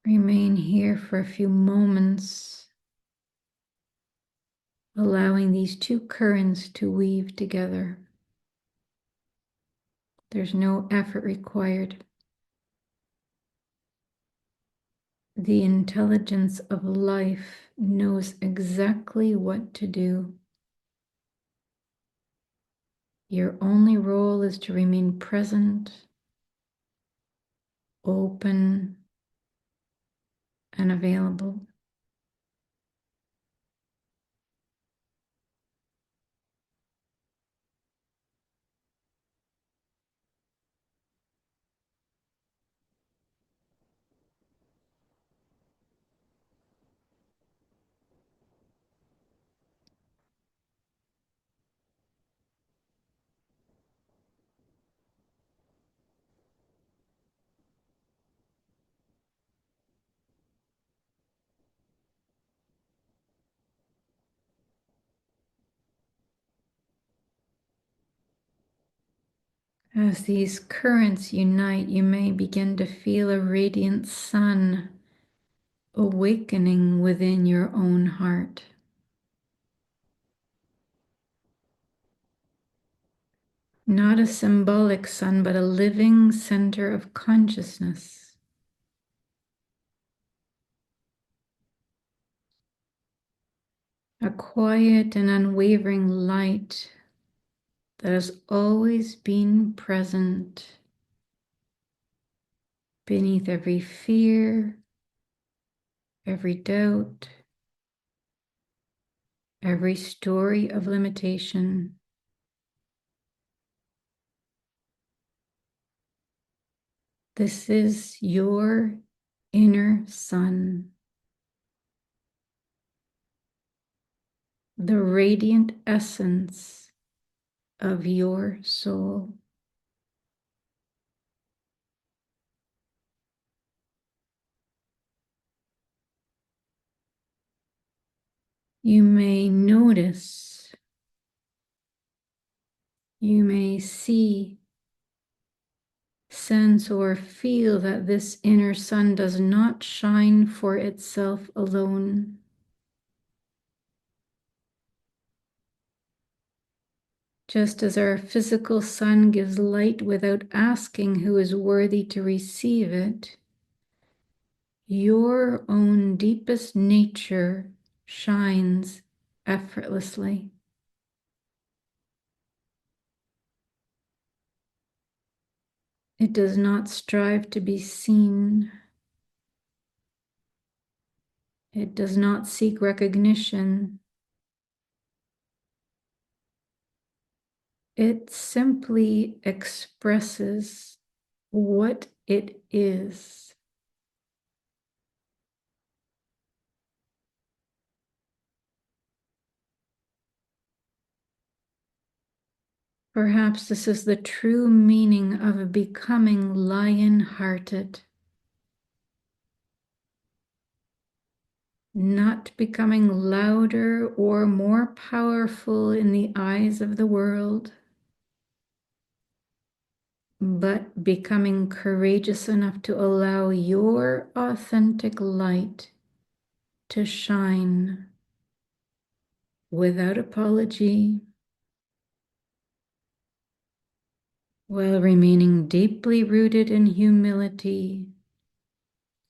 [SPEAKER 2] Remain here for a few moments, allowing these two currents to weave together. There's no effort required. The intelligence of life knows exactly what to do. Your only role is to remain present, open, and available. As these currents unite, you may begin to feel a radiant sun awakening within your own heart. Not a symbolic sun, but a living center of consciousness. A quiet and unwavering light that has always been present beneath every fear, every doubt, every story of limitation. This is your inner sun, the radiant essence of your soul. You may notice, you may see, sense, or feel that this inner sun does not shine for itself alone. Just as our physical sun gives light without asking who is worthy to receive it, your own deepest nature shines effortlessly. It does not strive to be seen. It does not seek recognition. It simply expresses what it is. Perhaps this is the true meaning of becoming lion-hearted. Not becoming louder or more powerful in the eyes of the world, but becoming courageous enough to allow your authentic light to shine without apology, while remaining deeply rooted in humility,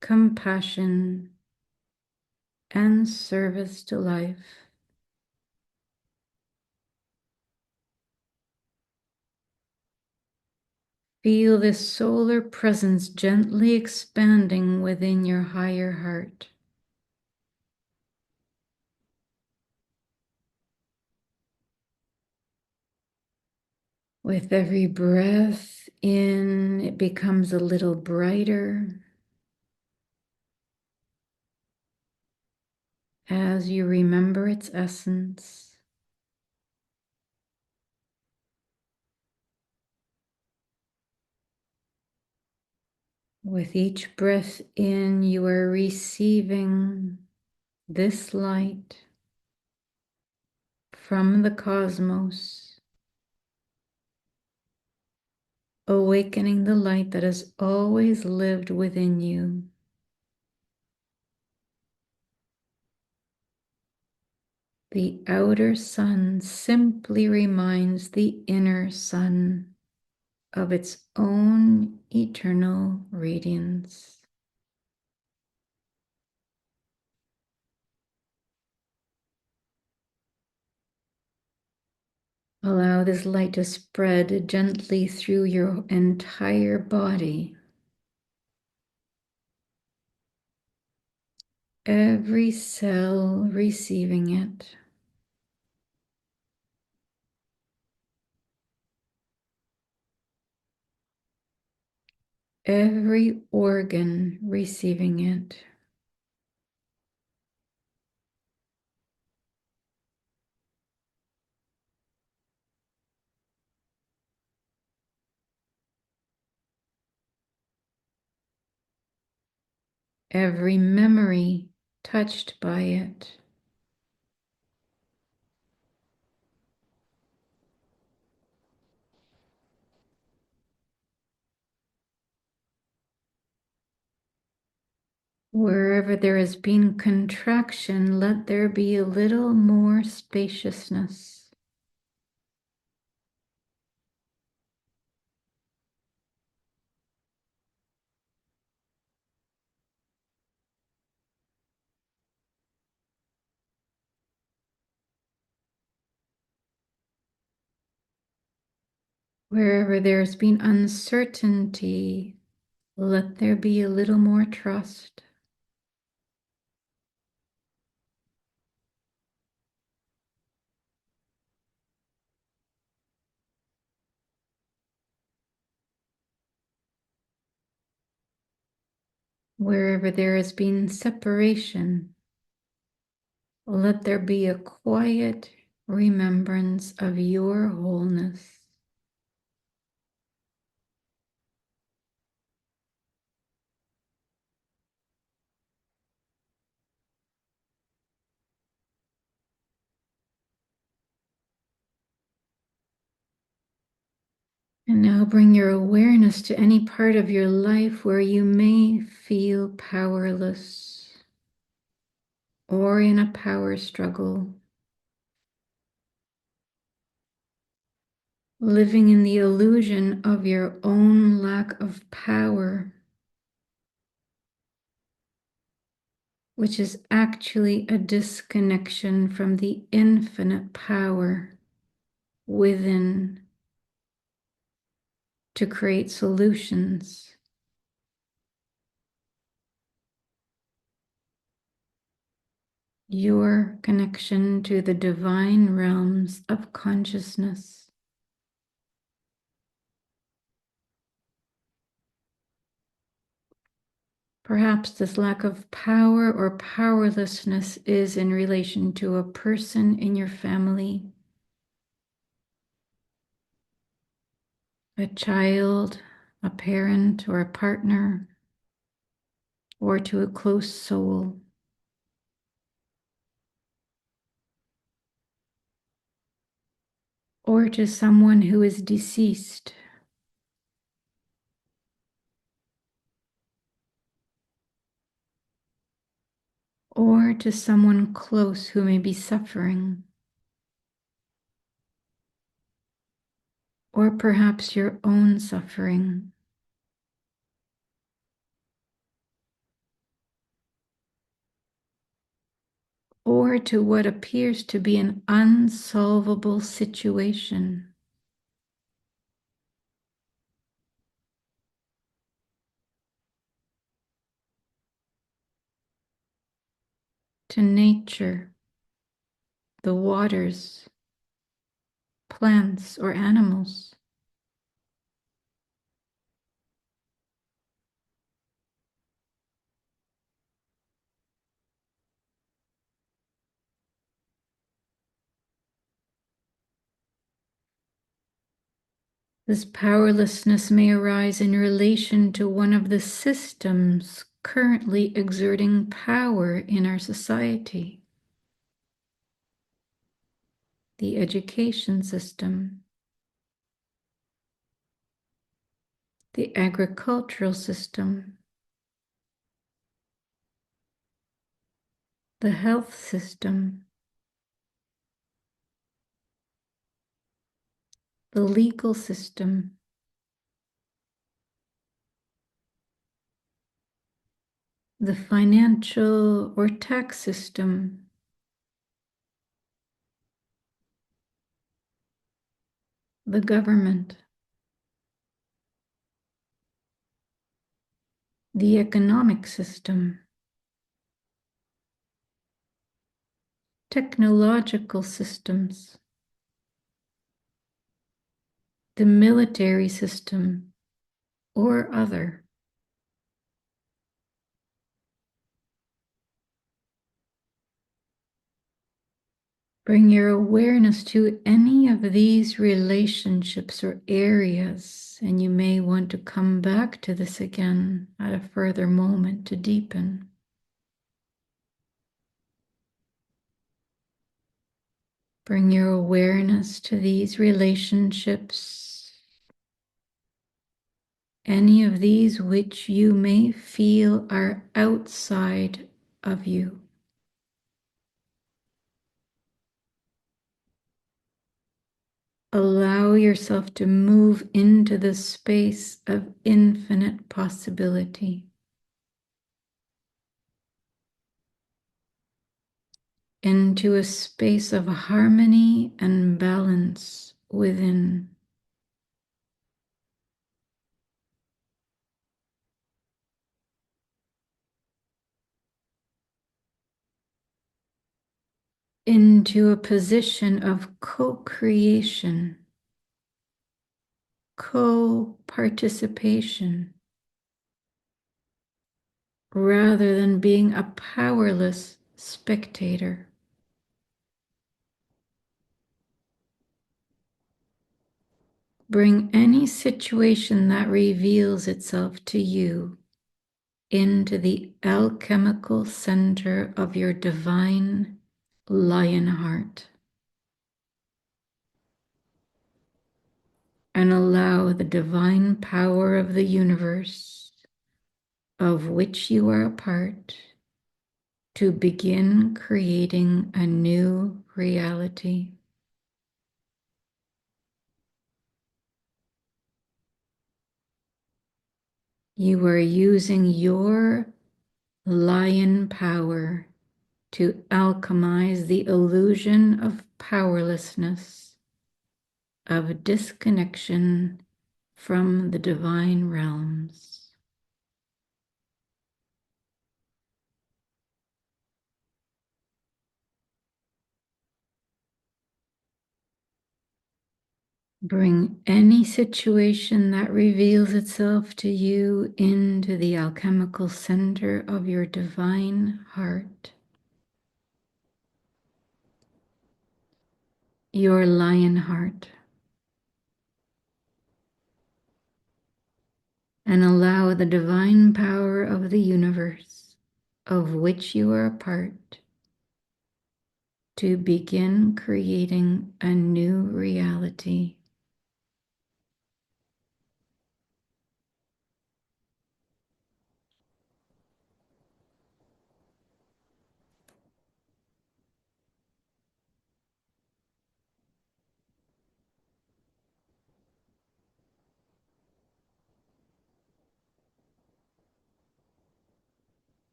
[SPEAKER 2] compassion, and service to life. Feel this solar presence gently expanding within your higher heart. With every breath in, it becomes a little brighter as you remember its essence. With each breath in, you are receiving this light from the cosmos, awakening the light that has always lived within you. The outer sun simply reminds the inner sun of its own eternal radiance. Allow this light to spread gently through your entire body. Every cell receiving it. Every organ receiving it. Every memory touched by it. Wherever there has been contraction, let there be a little more spaciousness. Wherever there's been uncertainty, let there be a little more trust. Wherever there has been separation, let there be a quiet remembrance of your wholeness. And now bring your awareness to any part of your life where you may feel powerless or in a power struggle, living in the illusion of your own lack of power, which is actually a disconnection from the infinite power within to create solutions. Your connection to the divine realms of consciousness. Perhaps this lack of power or powerlessness is in relation to a person in your family, a child, a parent, or a partner, or to a close soul. Or to someone who is deceased. or to someone close who may be suffering, or perhaps your own suffering. Or to what appears to be an unsolvable situation. To nature, the waters, plants, or animals. This powerlessness may arise in relation to one of the systems currently exerting power in our society. The education system, the agricultural system, the health system, the legal system, the financial or tax system, the government, the economic system, technological systems, the military system, or other. Bring your awareness to any of these relationships or areas, and you may want to come back to this again at a further moment to deepen. Bring your awareness to these relationships, any of these which you may feel are outside of you. Allow yourself to move into the space of infinite possibility, into a space of harmony and balance within. Into a position of co-creation, co-participation, rather than being a powerless spectator. Bring any situation that reveals itself to you into the alchemical center of your divine lion heart, and allow the divine power of the universe, of which you are a part, to begin creating a new reality. You are using your lion power to alchemize the illusion of powerlessness, of disconnection from the divine realms. Bring any situation that reveals itself to you into the alchemical center of your divine heart, your lion heart, and allow the divine power of the universe, of which you are a part, to begin creating a new reality.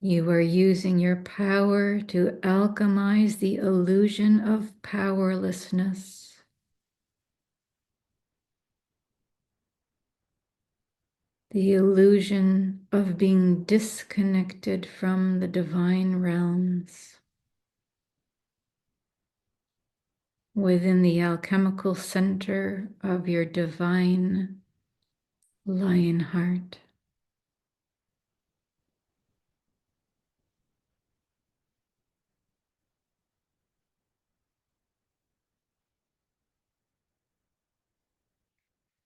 [SPEAKER 2] You are using your power to alchemize the illusion of powerlessness. The illusion of being disconnected from the divine realms. Within the alchemical center of your divine lion heart.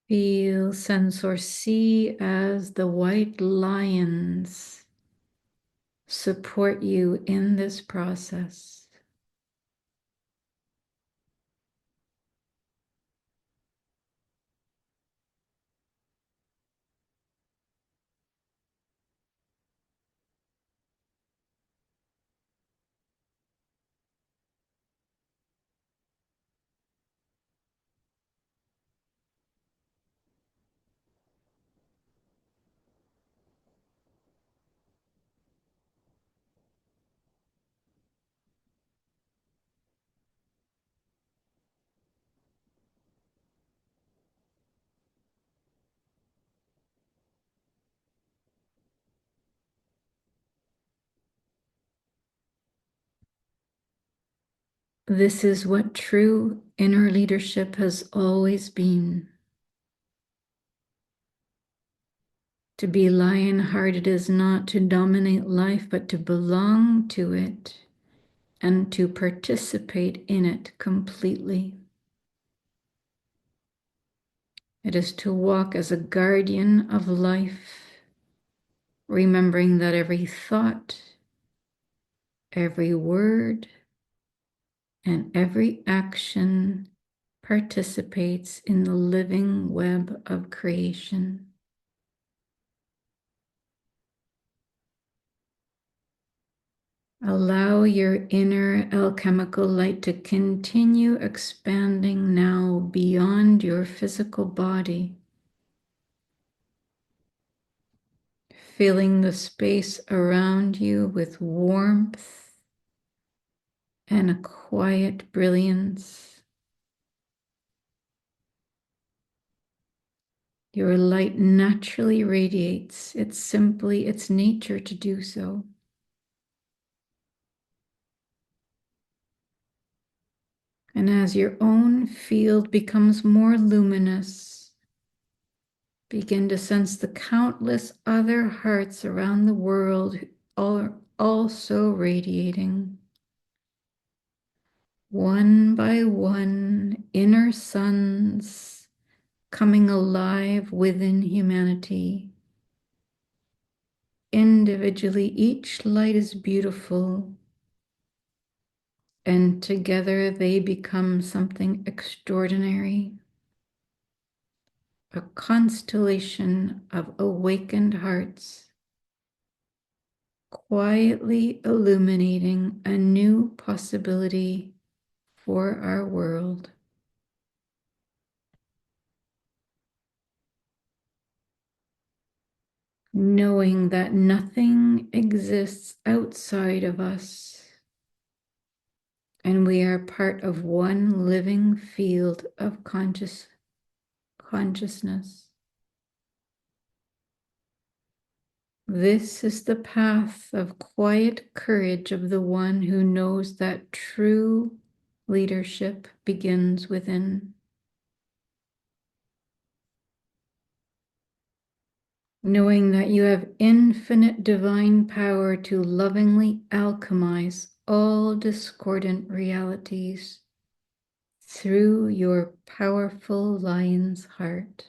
[SPEAKER 2] Feel, sense, or see as the white lions support you in this process. This is what true inner leadership has always been. To be lion-hearted is not to dominate life, but to belong to it and to participate in it completely. It is to walk as a guardian of life, remembering that every thought, every word, and every action participates in the living web of creation. Allow your inner alchemical light to continue expanding now beyond your physical body, filling the space around you with warmth and a quiet brilliance. Your light naturally radiates. It's simply its nature to do so. And as your own field becomes more luminous, begin to sense the countless other hearts around the world are also radiating. One by one, inner suns coming alive within humanity. Individually, each light is beautiful, and together they become something extraordinary. A constellation of awakened hearts, quietly illuminating a new possibility for our world. Knowing that nothing exists outside of us, and we are part of one living field of consciousness. This is the path of quiet courage of the one who knows that true leadership begins within. Knowing that you have infinite divine power to lovingly alchemize all discordant realities through your powerful lion's heart.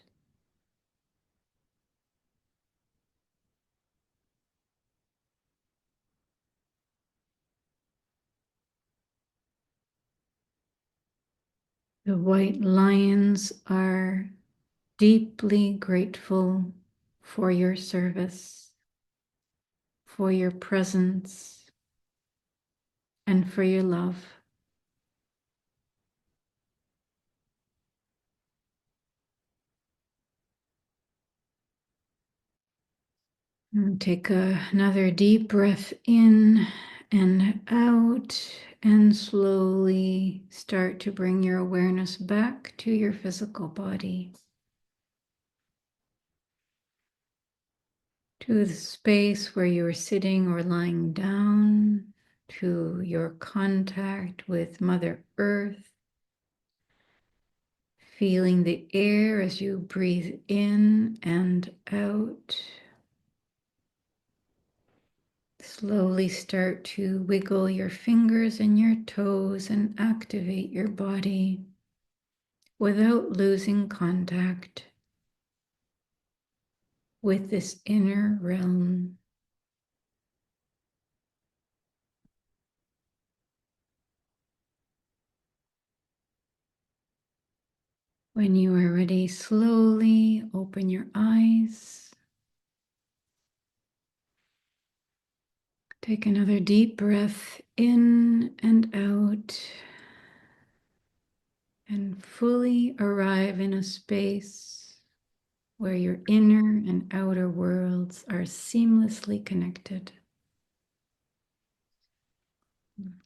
[SPEAKER 2] The white lions are deeply grateful for your service, for your presence, and for your love. And take another deep breath in and out, and slowly start to bring your awareness back to your physical body, to the space where you are sitting or lying down, to your contact with Mother Earth, feeling the air as you breathe in and out. Slowly start to wiggle your fingers and your toes and activate your body without losing contact with this inner realm. When you are ready, slowly open your eyes. Take another deep breath in and out, and fully arrive in a space where your inner and outer worlds are seamlessly connected.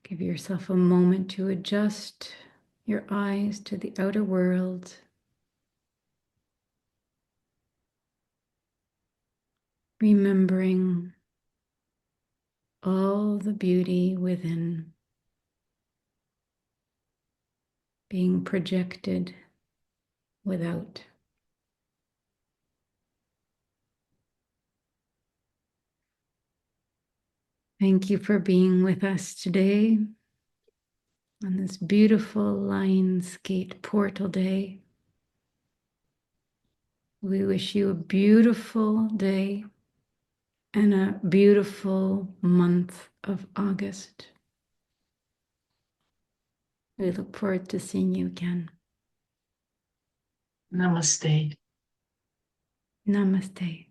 [SPEAKER 2] Give yourself a moment to adjust your eyes to the outer world. Remembering all the beauty within being projected without. Thank you for being with us today on this beautiful Lionsgate portal day. We wish you a beautiful day and a beautiful month of August. We look forward to seeing you again.
[SPEAKER 1] Namaste.
[SPEAKER 2] Namaste.